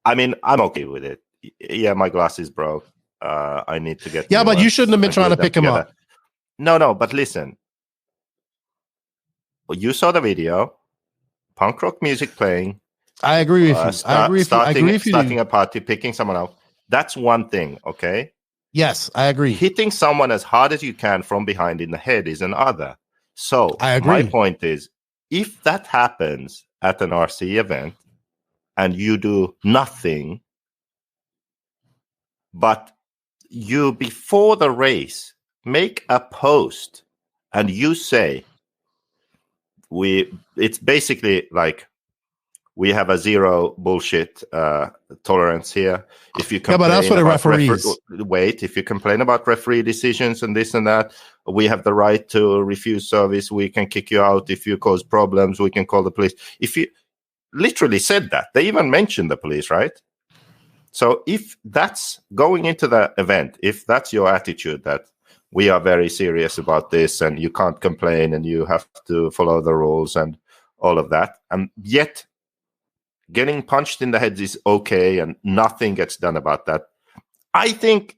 I mean, I'm okay with it. Yeah, my glasses broke. I need to get. Yeah, but you shouldn't have been trying to pick him up. No, but listen. You saw the video. Punk rock music playing. I agree with you. I agree with you. Starting a party, picking someone up. That's one thing, okay? Yes, I agree. Hitting someone as hard as you can from behind in the head is another. So I agree. My point is, if that happens at an RC event and you do nothing, but you, before the race, make a post and you say, it's basically like, we have a zero bullshit tolerance here. If you complain, but that's for the referees. If you complain about referee decisions and this and that, we have the right to refuse service. We can kick you out if you cause problems. We can call the police. If you literally said that, they even mentioned the police, right? So if that's going into the event, if that's your attitude that we are very serious about this and you can't complain and you have to follow the rules and all of that, and yet getting punched in the head is okay and nothing gets done about that, I think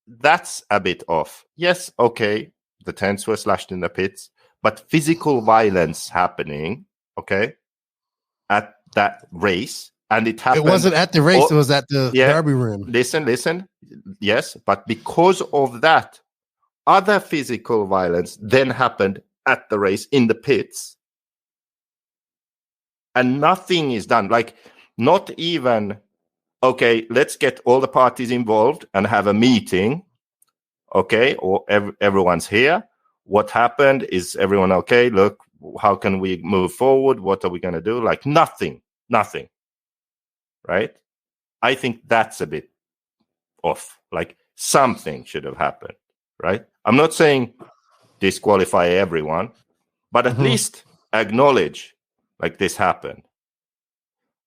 that's a bit off. Yes, okay, the tents were slashed in the pits, but physical violence happening, okay, at that race, and it happened. It wasn't at the race, it was at the derby room. Listen, yes, but because of that, other physical violence then happened at the race in the pits. And nothing is done. Like, not even, okay, let's get all the parties involved and have a meeting. Okay, or everyone's here. What happened? Is everyone okay? Look, how can we move forward? What are we going to do? Like, nothing. Right? I think that's a bit off. Like, something should have happened. Right? I'm not saying disqualify everyone, but at least acknowledge like this happened.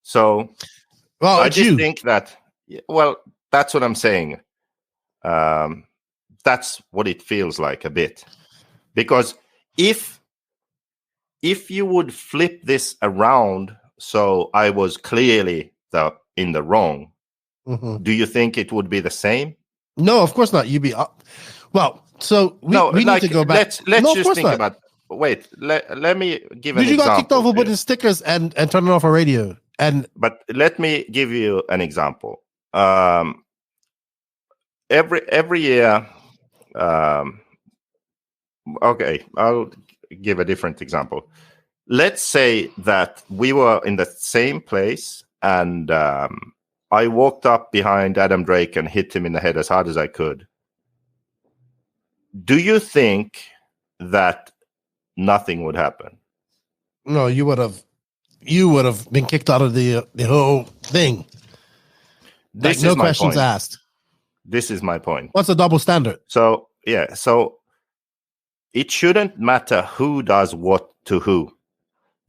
So I just think that, well, that's what I'm saying. That's what it feels like a bit. Because if you would flip this around, so I was clearly in the wrong, do you think it would be the same? No, of course not. You'd be well. So we need to go back. Let's just think about. Wait, let me give an example. You got kicked off for putting stickers and turning off a radio. But let me give you an example. every year. Okay, I'll give a different example. Let's say that we were in the same place, and I walked up behind Adam Drake and hit him in the head as hard as I could. Do you think that nothing would happen? No, you would have been kicked out of the whole thing. This no is my questions point. asked. This is my point. What's the double standard? So it shouldn't matter who does what to who.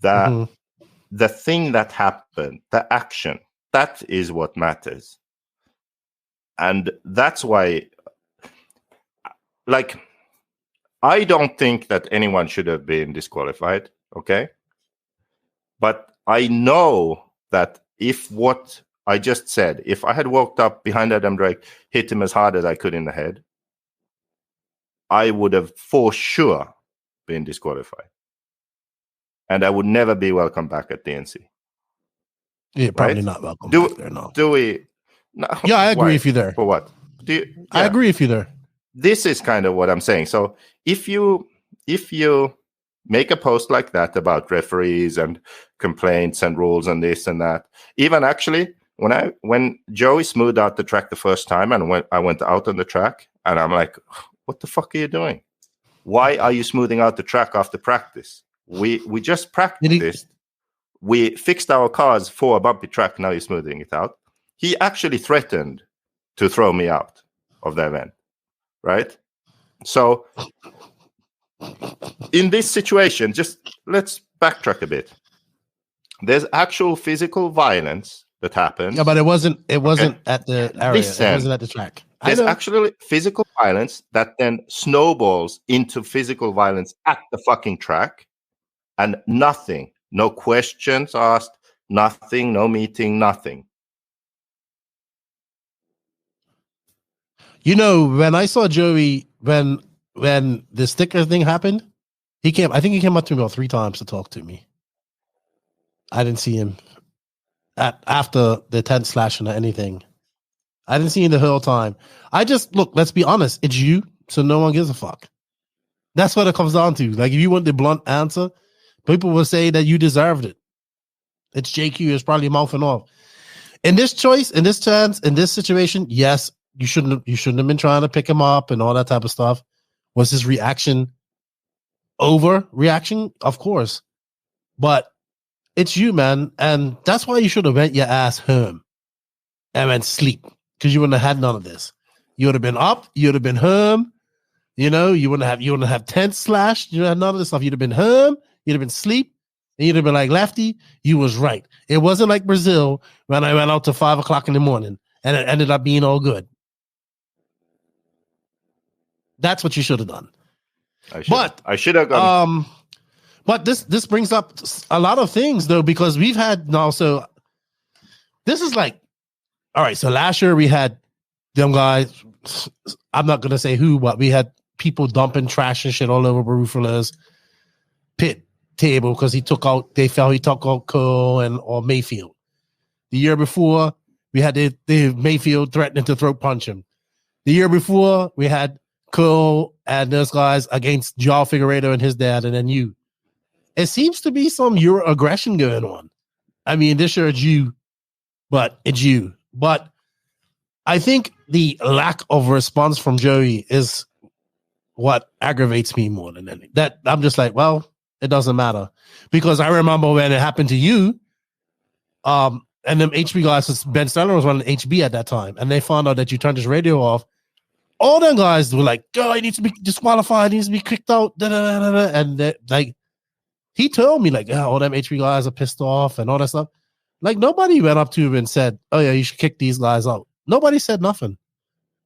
The thing that happened, the action, that is what matters. And that's why, like, I don't think that anyone should have been disqualified, okay? But I know that if what I just said, if I had walked up behind Adam Drake, hit him as hard as I could in the head, I would have for sure been disqualified. And I would never be welcome back at DNC. Yeah, probably right? not welcome back there, no. Do we? No. Yeah, I agree Why? with you there. For what? I agree with you there. This is kind of what I'm saying. So if you make a post like that about referees and complaints and rules and this and that, even actually when Joey smoothed out the track the first time and I went out on the track and I'm like, what the fuck are you doing? Why are you smoothing out the track after practice? We just practiced. We fixed our cars for a bumpy track. Now you're smoothing it out. He actually threatened to throw me out of the event. Right? So in this situation, just let's backtrack a bit. There's actual physical violence that happened. Yeah, but it wasn't at the area. Listen, it wasn't at the track. There's actually physical violence that then snowballs into physical violence at the fucking track, and nothing, no questions asked, nothing, no meeting, nothing. You know, when I saw Joey, when the sticker thing happened, I think he came up to me about 3 times to talk to me. I didn't see him after the tent slashing or anything. I didn't see him the whole time. Look, let's be honest, it's you, so no one gives a fuck. That's what it comes down to. Like, if you want the blunt answer, people will say that you deserved it. It's JQ is probably mouthing off. In this choice, in this chance, in this situation, yes, you shouldn't have been trying to pick him up and all that type of stuff. Was his reaction overreaction? Of course. But it's you, man. And that's why you should have went your ass home and went sleep, because you wouldn't have had none of this. You would have been up, you would have been home, you wouldn't have tents slashed, you would have none of this stuff. You'd have been home, you'd have been sleep, and you'd have been like, Lefty, you was right. It wasn't like Brazil when I went out to 5 o'clock in the morning and it ended up being all good. That's what you should have done. I should have gone. But this brings up a lot of things, though, because we've had now. So this is like, all right. So last year we had them guys. I'm not gonna say who, but we had people dumping trash and shit all over Barufala's pit table because he took out Cole or Mayfield. The year before we had the Mayfield threatening to throat punch him. The year before we had Cole and those guys against Joao Figueiredo and his dad, and then you. It seems to be some Euro aggression going on. I mean, this year it's you, but it's you. But I think the lack of response from Joey is what aggravates me more than anything. That I'm just like, well, it doesn't matter. Because I remember when it happened to you, and them HB guys, Ben Stellar was running HB at that time, and they found out that you turned his radio off. All them guys were like, oh, he needs to be disqualified, he needs to be kicked out, and like, he told me, like, oh, all them HB guys are pissed off and all that stuff. Like, nobody went up to him and said, oh, yeah, you should kick these guys out. Nobody said nothing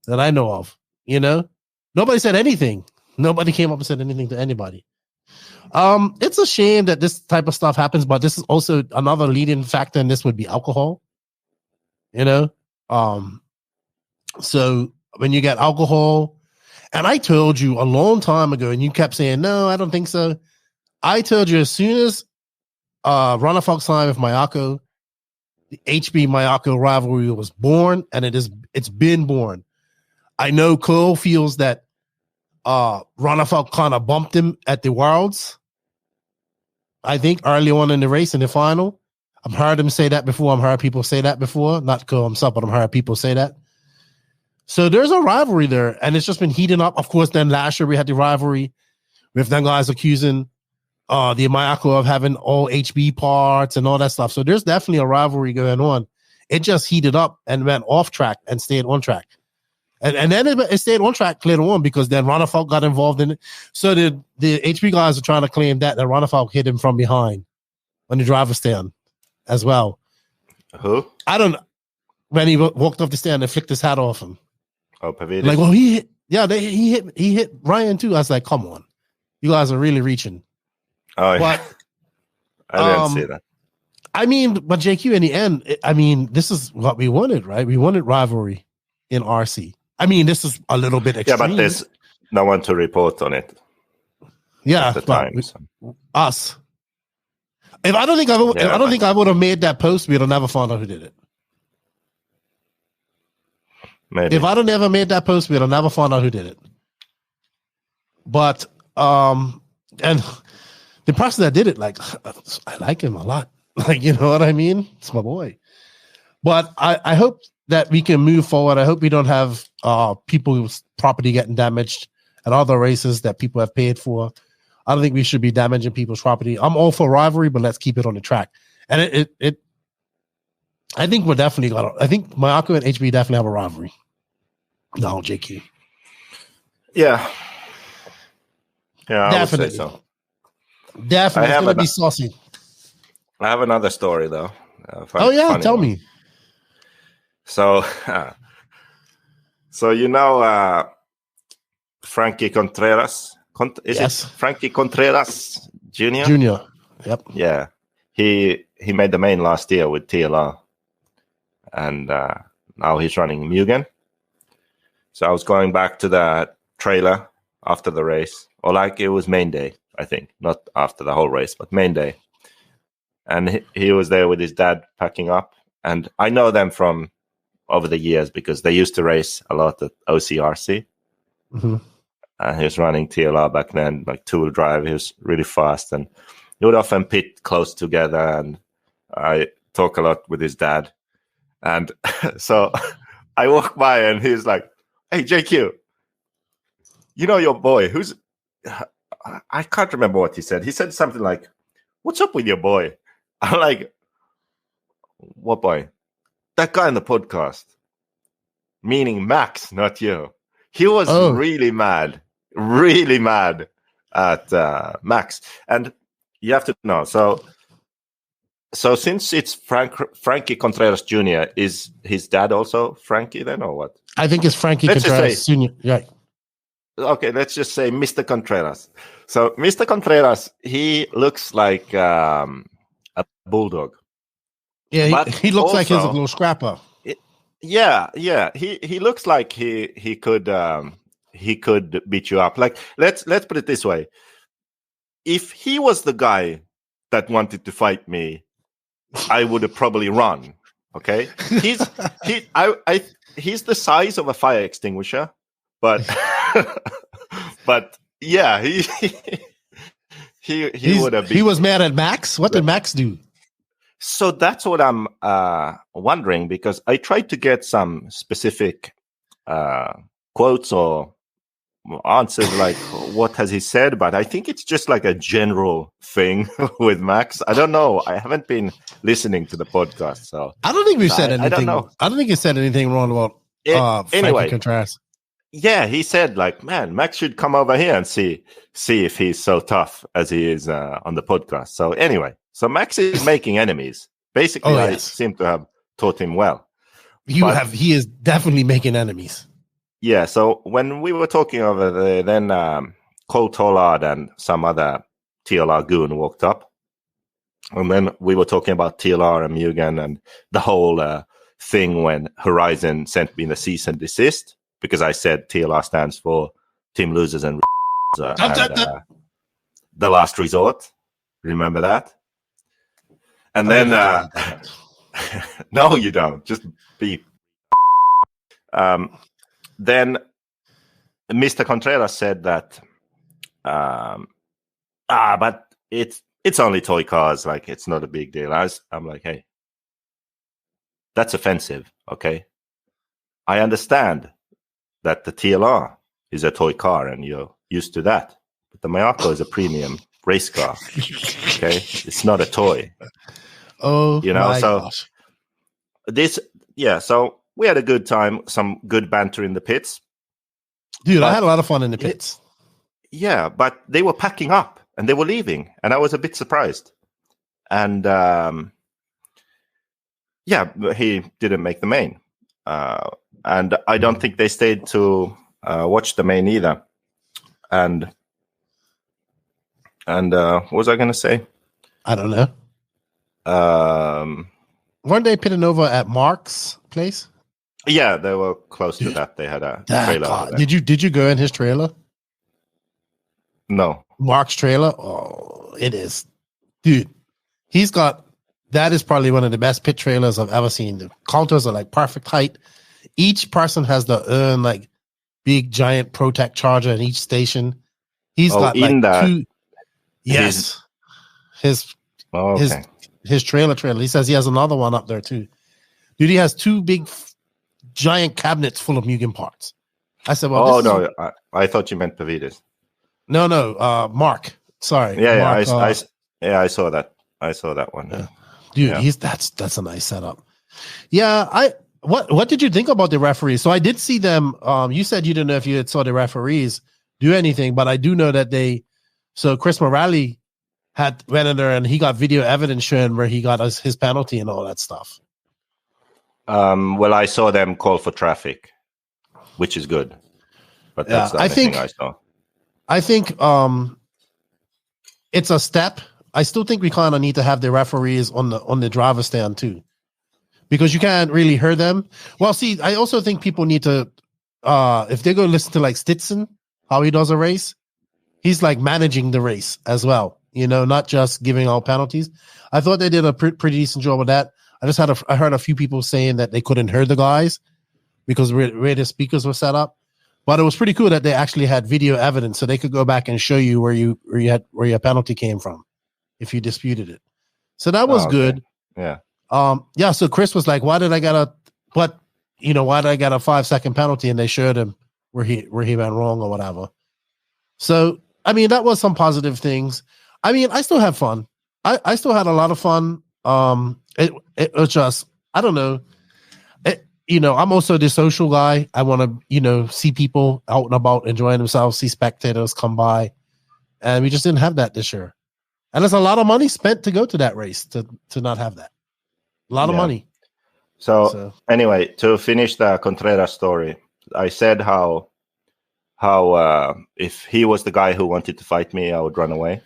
that I know of, Nobody said anything. Nobody came up and said anything to anybody. It's a shame that this type of stuff happens, but this is also another leading factor, and this would be alcohol. So when you get alcohol, and I told you a long time ago, and you kept saying, no, I don't think so. I told you as soon as Rana Fox time with Mayako, the HB Mayako rivalry was born, and it's been born. I know Cole feels that Ronaldo kind of bumped him at the Worlds. I think early on in the race in the final. I've heard him say that before. I've heard people say that before. Not Cole himself, but I've heard people say that. So there's a rivalry there, and it's just been heating up. Of course, then last year we had the rivalry with them guys accusing the Mayako of having all HB parts and all that stuff. So there's definitely a rivalry going on. It just heated up and went off track and stayed on track. And then it stayed on track later on because then Ronaldo got involved in it. So the HB guys are trying to claim that Ronaldo hit him from behind on the driver's stand as well. Who? I don't know. When he walked off the stand and flicked his hat off him. Oh, Pavidis. Like, well, he hit Ryan too. I was like, come on. You guys are really reaching. Oh, but, I didn't see that. I mean, but JQ, in the end, I mean, this is what we wanted, right? We wanted rivalry in RC. I mean, this is a little bit extreme. Yeah, but there's no one to report on it. Yeah, at the time, us. If I don't think I would have made that post, we'd have never found out who did it. Maybe. If I'd have never made that post, we'd have never found out who did it. But and the person that did it, like, I like him a lot. Like, you know what I mean? It's my boy. But I hope that we can move forward. I hope we don't have people's property getting damaged at other races that people have paid for. I don't think we should be damaging people's property. I'm all for rivalry, but let's keep it on the track. And it I think we're definitely I think Mayako and HB definitely have a rivalry. No, JQ. Yeah. Yeah, Definitely. I would say so. Definitely. It's going to be saucy. I have another story, though. Tell me. So, you know, Frankie Contreras? Is it Frankie Contreras Jr.? Junior. Yep. Yeah. He made the main last year with TLR. And now he's running Mugen. So I was going back to the trailer after the race. Or like it was main day, I think. Not after the whole race, but main day. And he was there with his dad packing up. And I know them from over the years because they used to race a lot at OCRC. Mm-hmm. And he was running TLR back then, like two-wheel drive. He was really fast. And he would often pit close together. And I talk a lot with his dad. And so I walk by and he's like, hey, JQ, you know your boy, I can't remember what he said. He said something like, what's up with your boy? I'm like, what boy? That guy on the podcast. Meaning Max, not you. He was really mad at Max. And you have to know, so since it's Frankie Contreras Jr., is his dad also Frankie then, or what? I think it's Frankie Contreras Jr. Yeah. Okay, let's just say Mr. Contreras. So Mr. Contreras, he looks like a bulldog. Yeah, he looks also like he's a little scrapper. Yeah. He looks like he could beat you up. Like let's put it this way: if he was the guy that wanted to fight me, I would have probably run. Okay, he's the size of a fire extinguisher, but yeah, he would have. He was mad at Max. What did Max do? So that's what I'm wondering, because I tried to get some specific quotes or answers, like what has he said, but I think it's just like a general thing with Max. I don't know. I haven't been listening to the podcast, so I don't think we've said anything. I don't know. I don't think he said anything wrong about anyway. Contreras. Yeah, he said like, man, Max should come over here and see if he's so tough as he is on the podcast. So anyway, so Max is making enemies. Basically, I seem to have taught him well. He is definitely making enemies. Yeah, so when we were talking over there, then Cole Tollard and some other TLR goon walked up. And then we were talking about TLR and Mugen and the whole thing when Horizon sent me the cease and desist, because I said TLR stands for Team Losers and the Last Resort. Remember that? And then... no, you don't. Just be... then Mr. Contreras said that, but it's only toy cars. Like, it's not a big deal. I'm like, hey, that's offensive. Okay, I understand that the TLR is a toy car and you're used to that, but the Mayako is a premium race car. Okay, it's not a toy. Oh, my gosh. So we had a good time, some good banter in the pits. Dude, I had a lot of fun in the pits. Yeah, but they were packing up and they were leaving, and I was a bit surprised. And he didn't make the main. And I don't think they stayed to watch the main either. And what was I going to say? I don't know. Weren't they pitting over at Mark's place? Yeah, they were close to that. They had a trailer. God. Did you go in his trailer? No. Mark's trailer? Oh, it is. Dude, that is probably one of the best pit trailers I've ever seen. The counters are like perfect height. Each person has their own like big giant Protect charger in each station. He's got like two. Yes. His trailer. He says he has another one up there too. Dude, he has two big giant cabinets full of Mugen parts. I said, well, no, I thought you meant Pavides. No, Mark. Sorry. Yeah, Mark, I saw that. I saw that one. Dude, that's a nice setup. Yeah, what did you think about the referees? So I did see them. You said you didn't know if you saw the referees do anything, but I do know that so Chris Morale went in there and he got video evidence showing where he got his penalty and all that stuff. Well, I saw them call for traffic, which is good. But that's the only thing I saw. I think it's a step. I still think we kind of need to have the referees on the driver stand too, because you can't really hear them. Well, see, I also think people need to, if they go listen to like Stetson, how he does a race, he's like managing the race as well. You know, not just giving out penalties. I thought they did a pretty decent job of that. I heard a few people saying that they couldn't hear the guys because where the speakers were set up. But it was pretty cool that they actually had video evidence, so they could go back and show you where your penalty came from if you disputed it. So that was good. Yeah. So Chris was like, why did I get a 5-second penalty? And they showed him where he went wrong or whatever. So I mean, that was some positive things. I mean, I still have fun. I still had a lot of fun. It was just, I don't know. I'm also the social guy. I want to, see people out and about enjoying themselves, see spectators come by. And we just didn't have that this year. And there's a lot of money spent to go to that race to not have that. A lot of money. So anyway, to finish the Contreras story, I said how if he was the guy who wanted to fight me, I would run away.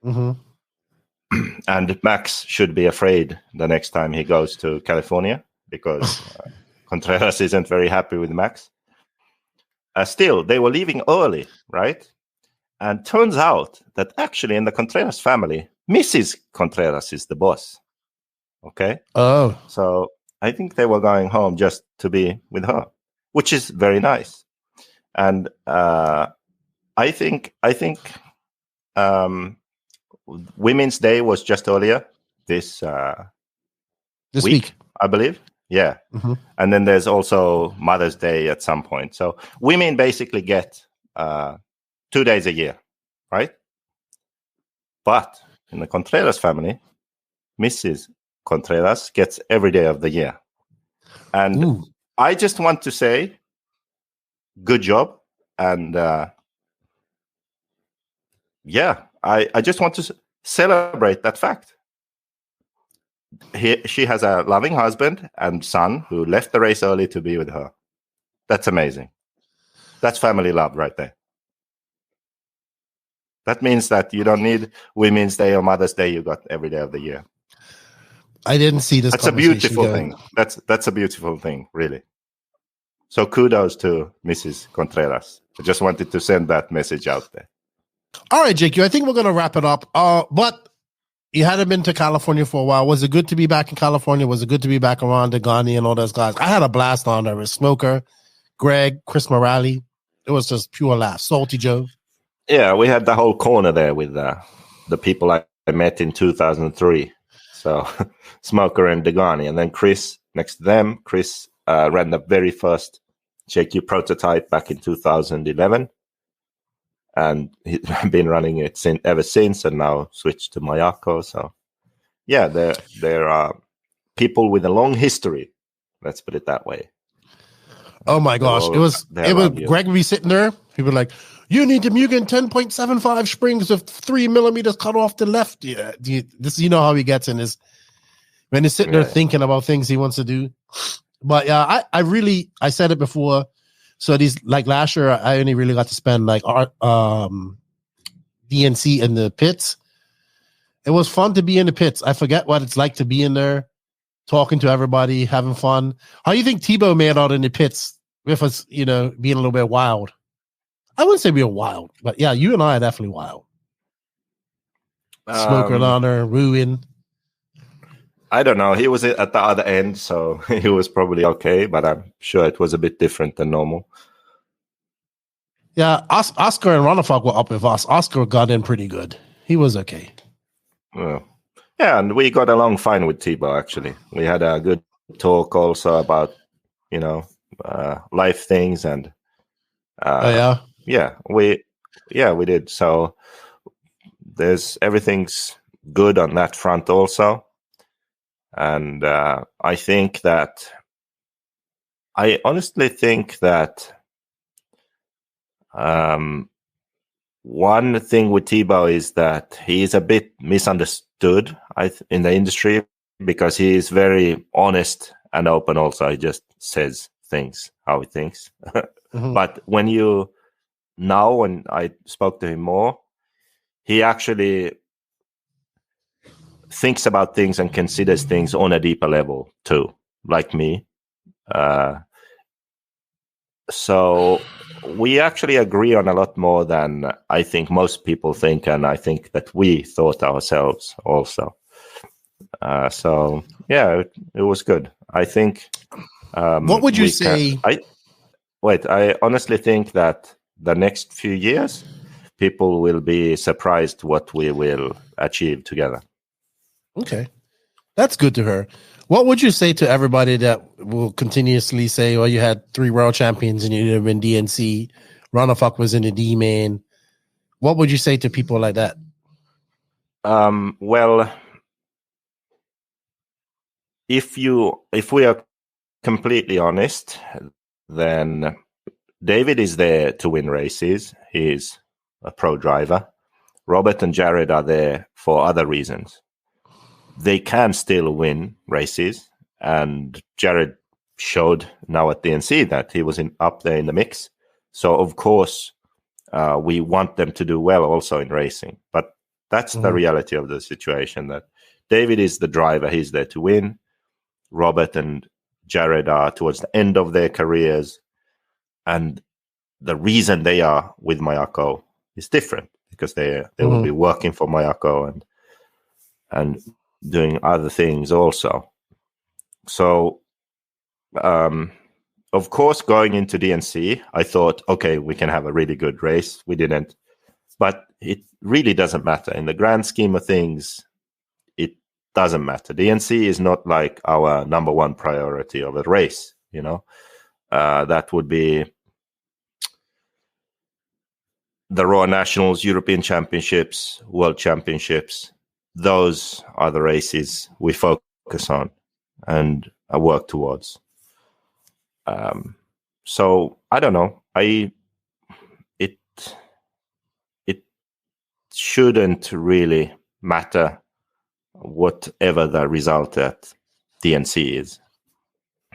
Mm-hmm. And Max should be afraid the next time he goes to California because Contreras isn't very happy with Max. Still, they were leaving early, right? And turns out that actually in the Contreras family, Mrs. Contreras is the boss. Okay? Oh. So I think they were going home just to be with her, which is very nice. And I think Women's Day was just earlier this week, I believe. Yeah. Mm-hmm. And then there's also Mother's Day at some point. So women basically get 2 days a year, right? But in the Contreras family, Mrs. Contreras gets every day of the year. And I just want to say, good job. And I just want to celebrate that fact. She has a loving husband and son who left the race early to be with her. That's amazing. That's family love right there. That means that you don't need Women's Day or Mother's Day. You got every day of the year. I didn't see this. That's a beautiful thing. That's a beautiful thing, really. So kudos to Mrs. Contreras. I just wanted to send that message out there. All right, JQ, I think we're going to wrap it up. But you hadn't been to California for a while. Was it good to be back in California? Was it good to be back around Degani and all those guys? I had a blast on there with Smoker, Greg, Chris Morale. It was just pure laugh. Salty Joe. Yeah, we had the whole corner there with the people I met in 2003. So Smoker and Degani, and then Chris next to them. Chris ran the very first JQ prototype back in 2011, and he's been running it ever since, and now switched to Mayako. So yeah, there are people with a long history. Let's put it that way. Oh my gosh, it was Greg would be sitting there. People were like, you need the Mugen 10.75 springs with 3 millimeters cut off the left. Yeah, you know how he gets in his when he's sitting there thinking about things he wants to do. But yeah, I said it before. So these, like last year, I only really got to spend like DNC in the pits. It was fun to be in the pits. I forget what it's like to be in there, talking to everybody, having fun. How do you think Tebow made out in the pits with us, being a little bit wild? I wouldn't say we were wild, but yeah, you and I are definitely wild. Smoker Lana, Ruin. I don't know. He was at the other end, so he was probably okay, but I'm sure it was a bit different than normal. Yeah, Oscar and Ronafog were up with us. Oscar got in pretty good. He was okay. Well, yeah, and we got along fine with Tebow, actually. We had a good talk also about, life things and... Yeah, we did. So everything's good on that front also. And I honestly think that one thing with Tebow is that he is a bit misunderstood in the industry because he is very honest and open also. He just says things how he thinks. Mm-hmm. But when I spoke to him more, he actually thinks about things and considers things on a deeper level too, like me. So we actually agree on a lot more than I think most people think, and I think that we thought ourselves also. So yeah, it was good. I think. What would you say? I honestly think that the next few years, people will be surprised what we will achieve together. Okay. That's good to hear. What would you say to everybody that will continuously say, well, you had 3 world champions and you didn't win DNC, Ronafok was in the D-main? What would you say to people like that? Well, if we are completely honest, then David is there to win races. He's a pro driver. Robert and Jared are there for other reasons. They can still win races, and Jared showed now at DNC that he was up there in the mix. So, of course, we want them to do well also in racing. But that's the reality of the situation, that David is the driver. He's there to win. Robert and Jared are towards the end of their careers. And the reason they are with Mayako is different, because they will be working for Mayako and doing other things also. So, of course, going into DNC, I thought, okay, we can have a really good race. We didn't. But it really doesn't matter. In the grand scheme of things, it doesn't matter. DNC is not like our number one priority of a race, That would be the Raw Nationals, European Championships, World Championships. Those are the races we focus on and work towards. So I don't know. It shouldn't really matter whatever the result at DNC is,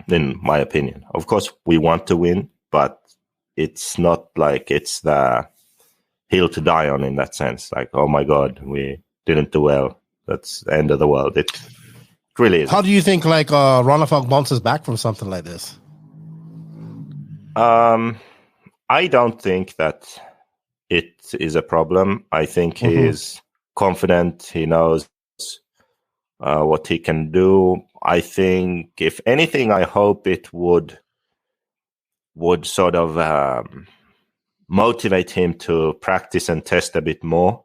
in my opinion. Of course, we want to win, but it's not like it's the hill to die on in that sense. Like, oh my God, we didn't do well. That's the end of the world. It really is. How do you think Ronafog bounces back from something like this? I don't think that it is a problem. I think he is confident. He knows what he can do. I think, if anything, I hope it would would sort of motivate him to practice and test a bit more,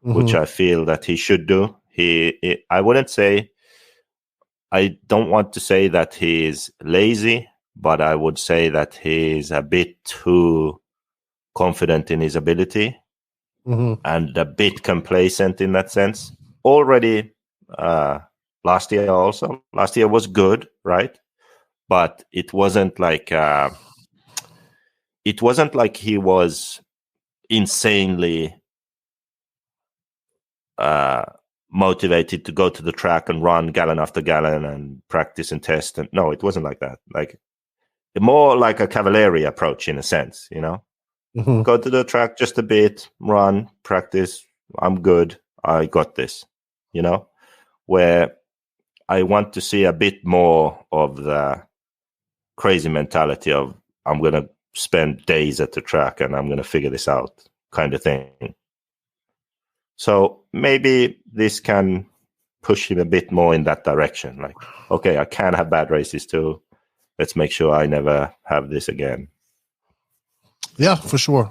which I feel that he should do. I wouldn't say, I don't want to say that he is lazy, but I would say that he is a bit too confident in his ability and a bit complacent in that sense. Already last year also. Last year was good, right? But it wasn't like he was insanely motivated to go to the track and run gallon after gallon and practice and test. And no, it wasn't like that. Like more like a Cavalieri approach in a sense, you know. Go to the track just a bit, run, practice. I'm good. I got this, you know. Where I want to see a bit more of the crazy mentality of I'm going to spend days at the track and I'm going to figure this out kind of thing. So maybe this can push him a bit more in that direction. Like, okay, I can have bad races too. Let's make sure I never have this again. Yeah, for sure.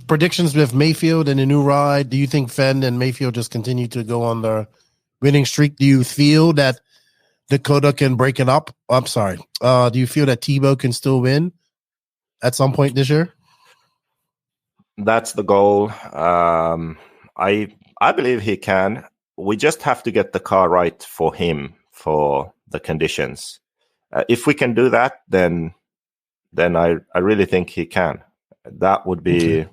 Predictions with Mayfield and a new ride. Do you think Fenn and Mayfield just continue to go on their winning streak? Do you feel that Dakota can break it up? I'm sorry. Do you feel that Tebow can still win at some point this year? That's the goal. I believe he can. We just have to get the car right for him, for the conditions. If we can do that, then I really think he can. That would be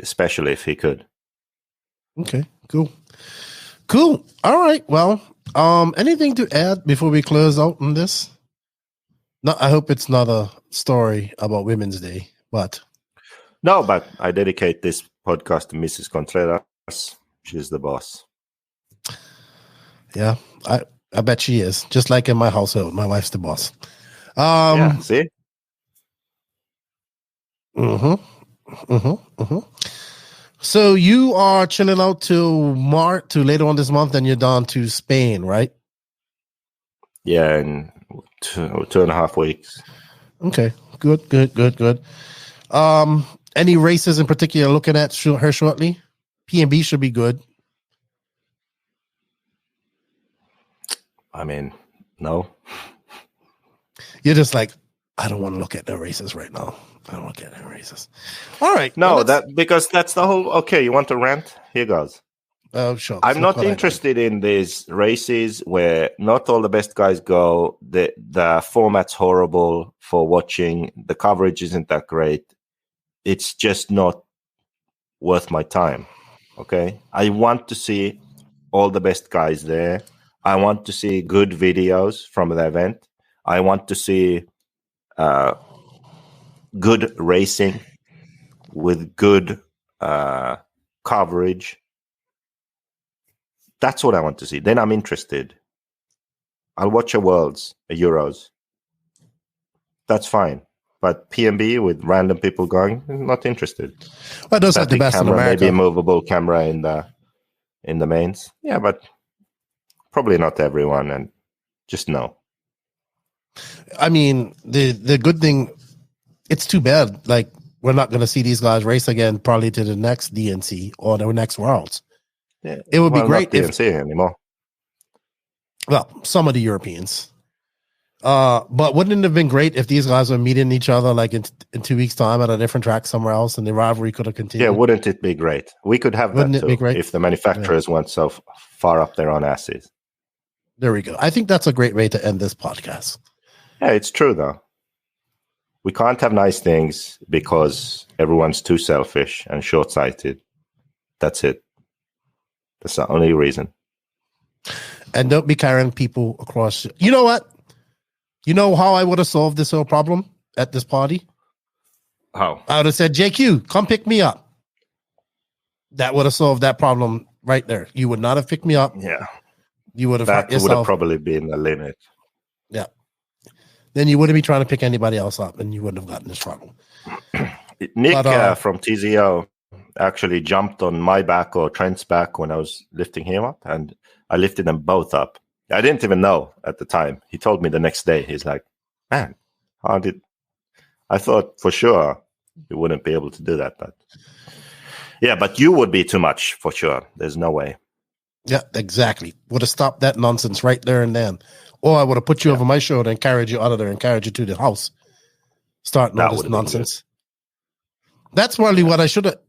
special if he could. Okay, cool. All right. Well, anything to add before we close out on this? No, I hope it's not a story about Women's Day, but no. But I dedicate this podcast to Mrs. Contreras. She's the boss. Yeah, I bet she is. Just like in my household, my wife's the boss. Yeah, see? So you are chilling out till later on this month, and you're down to Spain, right? Yeah, in 2.5 weeks. Okay, good. Any races in particular looking at her shortly? P&B should be good. I mean, no. You're just like, I don't want to look at no races right now. I don't want to get no races. All right. No, because that's the whole. Okay, you want to rant? Here goes. Oh, sure. I'm not interested in these races where not all the best guys go. The format's horrible for watching. The coverage isn't that great. It's just not worth my time. Okay, I want to see all the best guys there. I want to see good videos from the event. I want to see good racing with good coverage. That's what I want to see. Then I'm interested. I'll watch a Worlds, a Euros. That's fine. But P&B with random people going, not interested. Well, those are the best in America. Maybe a movable camera in the mains. Yeah, but probably not everyone, and just no. I mean, the good thing, it's too bad. Like, we're not going to see these guys race again, probably to the next DNC or the next Worlds. Yeah, it would be great if DNC anymore. Well, some of the Europeans. But wouldn't it have been great if these guys were meeting each other like in 2 weeks' time at a different track somewhere else, and the rivalry could have continued? Yeah, wouldn't it be great? We could have that too if the manufacturers weren't so far up their own asses. There we go. I think that's a great way to end this podcast. Yeah, it's true though. We can't have nice things because everyone's too selfish and short-sighted. That's it. That's the only reason. And don't be carrying people across. You know what? You know how I would have solved this whole problem at this party? How? I would have said, JQ, come pick me up. That would have solved that problem right there. You would not have picked me up. Yeah. You would have. That would have probably been the limit. Yeah. Then you wouldn't be trying to pick anybody else up, and you wouldn't have gotten this trouble. Nick from TZO actually jumped on my back or Trent's back when I was lifting him up, and I lifted them both up. I didn't even know at the time. He told me the next day. He's like, Man, how did I thought for sure you wouldn't be able to do that, but yeah, but you would be too much for sure. There's no way. Yeah, exactly. Would have stopped that nonsense right there and then. Or I would have put you over my shoulder and carried you out of there and carried you to the house. Starting all this nonsense. That's probably what I should have.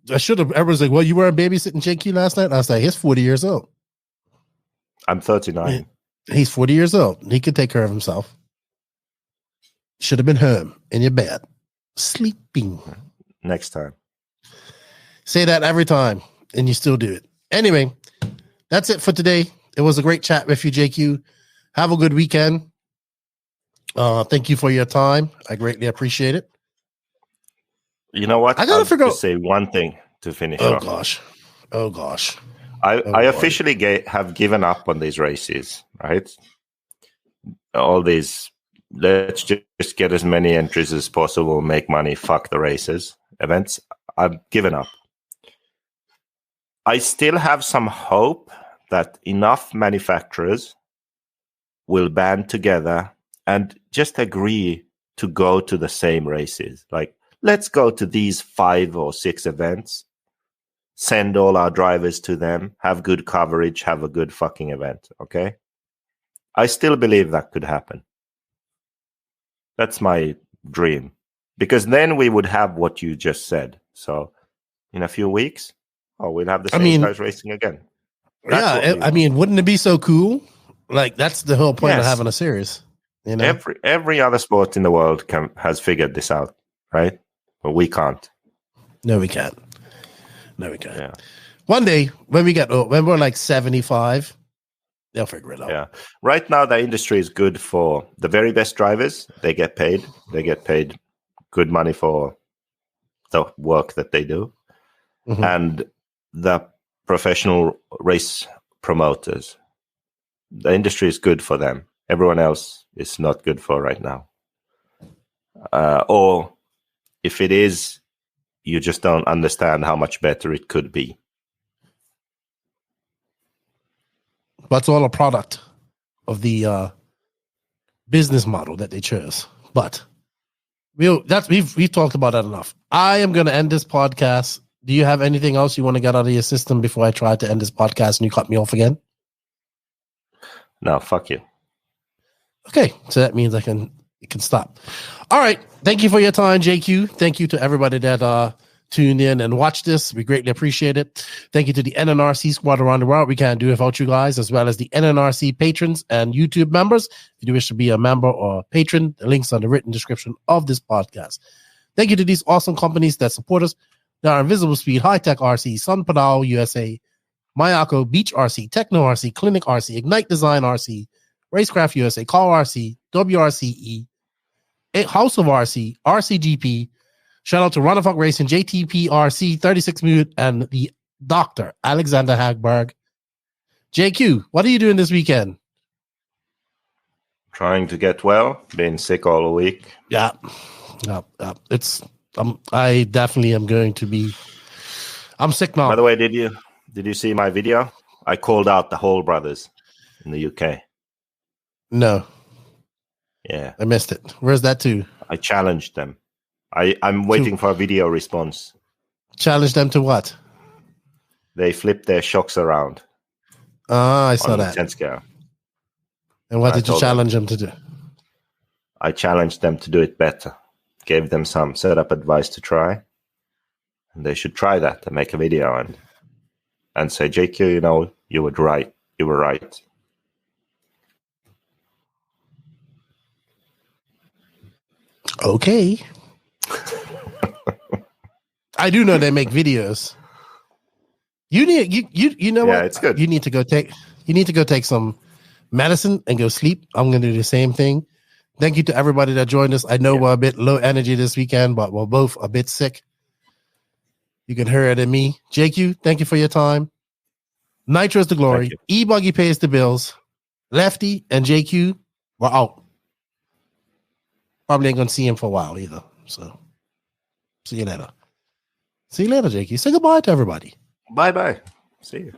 Everyone's like, well, you weren't babysitting JQ last night? I was like, he's 40 years old. I'm 39. He's 40 years old. He could take care of himself. Should have been home in your bed, sleeping. Next time. Say that every time, and you still do it. Anyway, that's it for today. It was a great chat with you, JQ. Have a good weekend. Thank you for your time. I greatly appreciate it. You know what? I gotta figure out. Say one thing to finish Oh off. gosh. I officially have given up on these races. Right? All these. Let's just get as many entries as possible. Make money. Fuck the races. Events. I've given up. I still have some hope that enough manufacturers will band together and just agree to go to the same races. Like, let's go to these 5 or 6 events, send all our drivers to them, have good coverage, have a good fucking event, okay? I still believe that could happen. That's my dream. Because then we would have what you just said. So, in a few weeks, we'll have the same guys racing again. Wouldn't it be so cool? Like, that's the whole point of having a series. You know, every other sport in the world has figured this out, right? But we can't. No, we can't. Yeah. One day when we're like 75, they'll figure it out. Yeah. Right now, the industry is good for the very best drivers. They get paid. They get paid good money for the work that they do, and the professional race promoters. The industry is good for them. Everyone else is not good for right now. Or if it is, you just don't understand how much better it could be. That's all a product of the business model that they chose. But we've talked about that enough. I am going to end this podcast. Do you have anything else you want to get out of your system before I try to end this podcast and you cut me off again? No, fuck you. Okay, so that means it can stop. All right. Thank you for your time, JQ. Thank you to everybody that tuned in and watched this. We greatly appreciate it. Thank you to the NNRC squad around the world. We can't do it without you guys, as well as the NNRC patrons and YouTube members. If you wish to be a member or a patron, the links are in the written description of this podcast. Thank you to these awesome companies that support us. They are Invisible Speed, High Tech RC, Sun Padal USA, Mayako, Beach RC, Techno RC, Clinic RC, Ignite Design RC, RaceCraft USA, Call RC, WRCE, House of RC, RCGP. Shout out to Runafuck Racing, JTP RC, 36 Minute, and the Dr. Alexander HagBerg. JQ, what are you doing this weekend? Trying to get well. Been sick all week. Yeah. I definitely am going to be. I'm sick now. By the way, did you see my video? I called out the Hall brothers in the UK. No. Yeah. I missed it. Where's that to? I challenged them. I'm waiting for a video response. Challenge them to what? They flipped their shocks around. I saw that. 10 scale. And what did you challenge them to do? I challenged them to do it better. Gave them some setup advice to try. And they should try that and make a video and say, JQ, you were right. You were right. Okay. I do know they make videos. You know what? Yeah, it's good. You need to go take some medicine and go sleep. I'm gonna do the same thing. Thank you to everybody that joined us. I know we're a bit low energy this weekend, but we're both a bit sick. You can hear it in me. JQ, thank you for your time. Nitro is the glory. E-Buggy pays the bills. Lefty and JQ, we're out. Probably ain't going to see him for a while either. So, see you later. See you later, JQ. Say goodbye to everybody. Bye-bye. See you.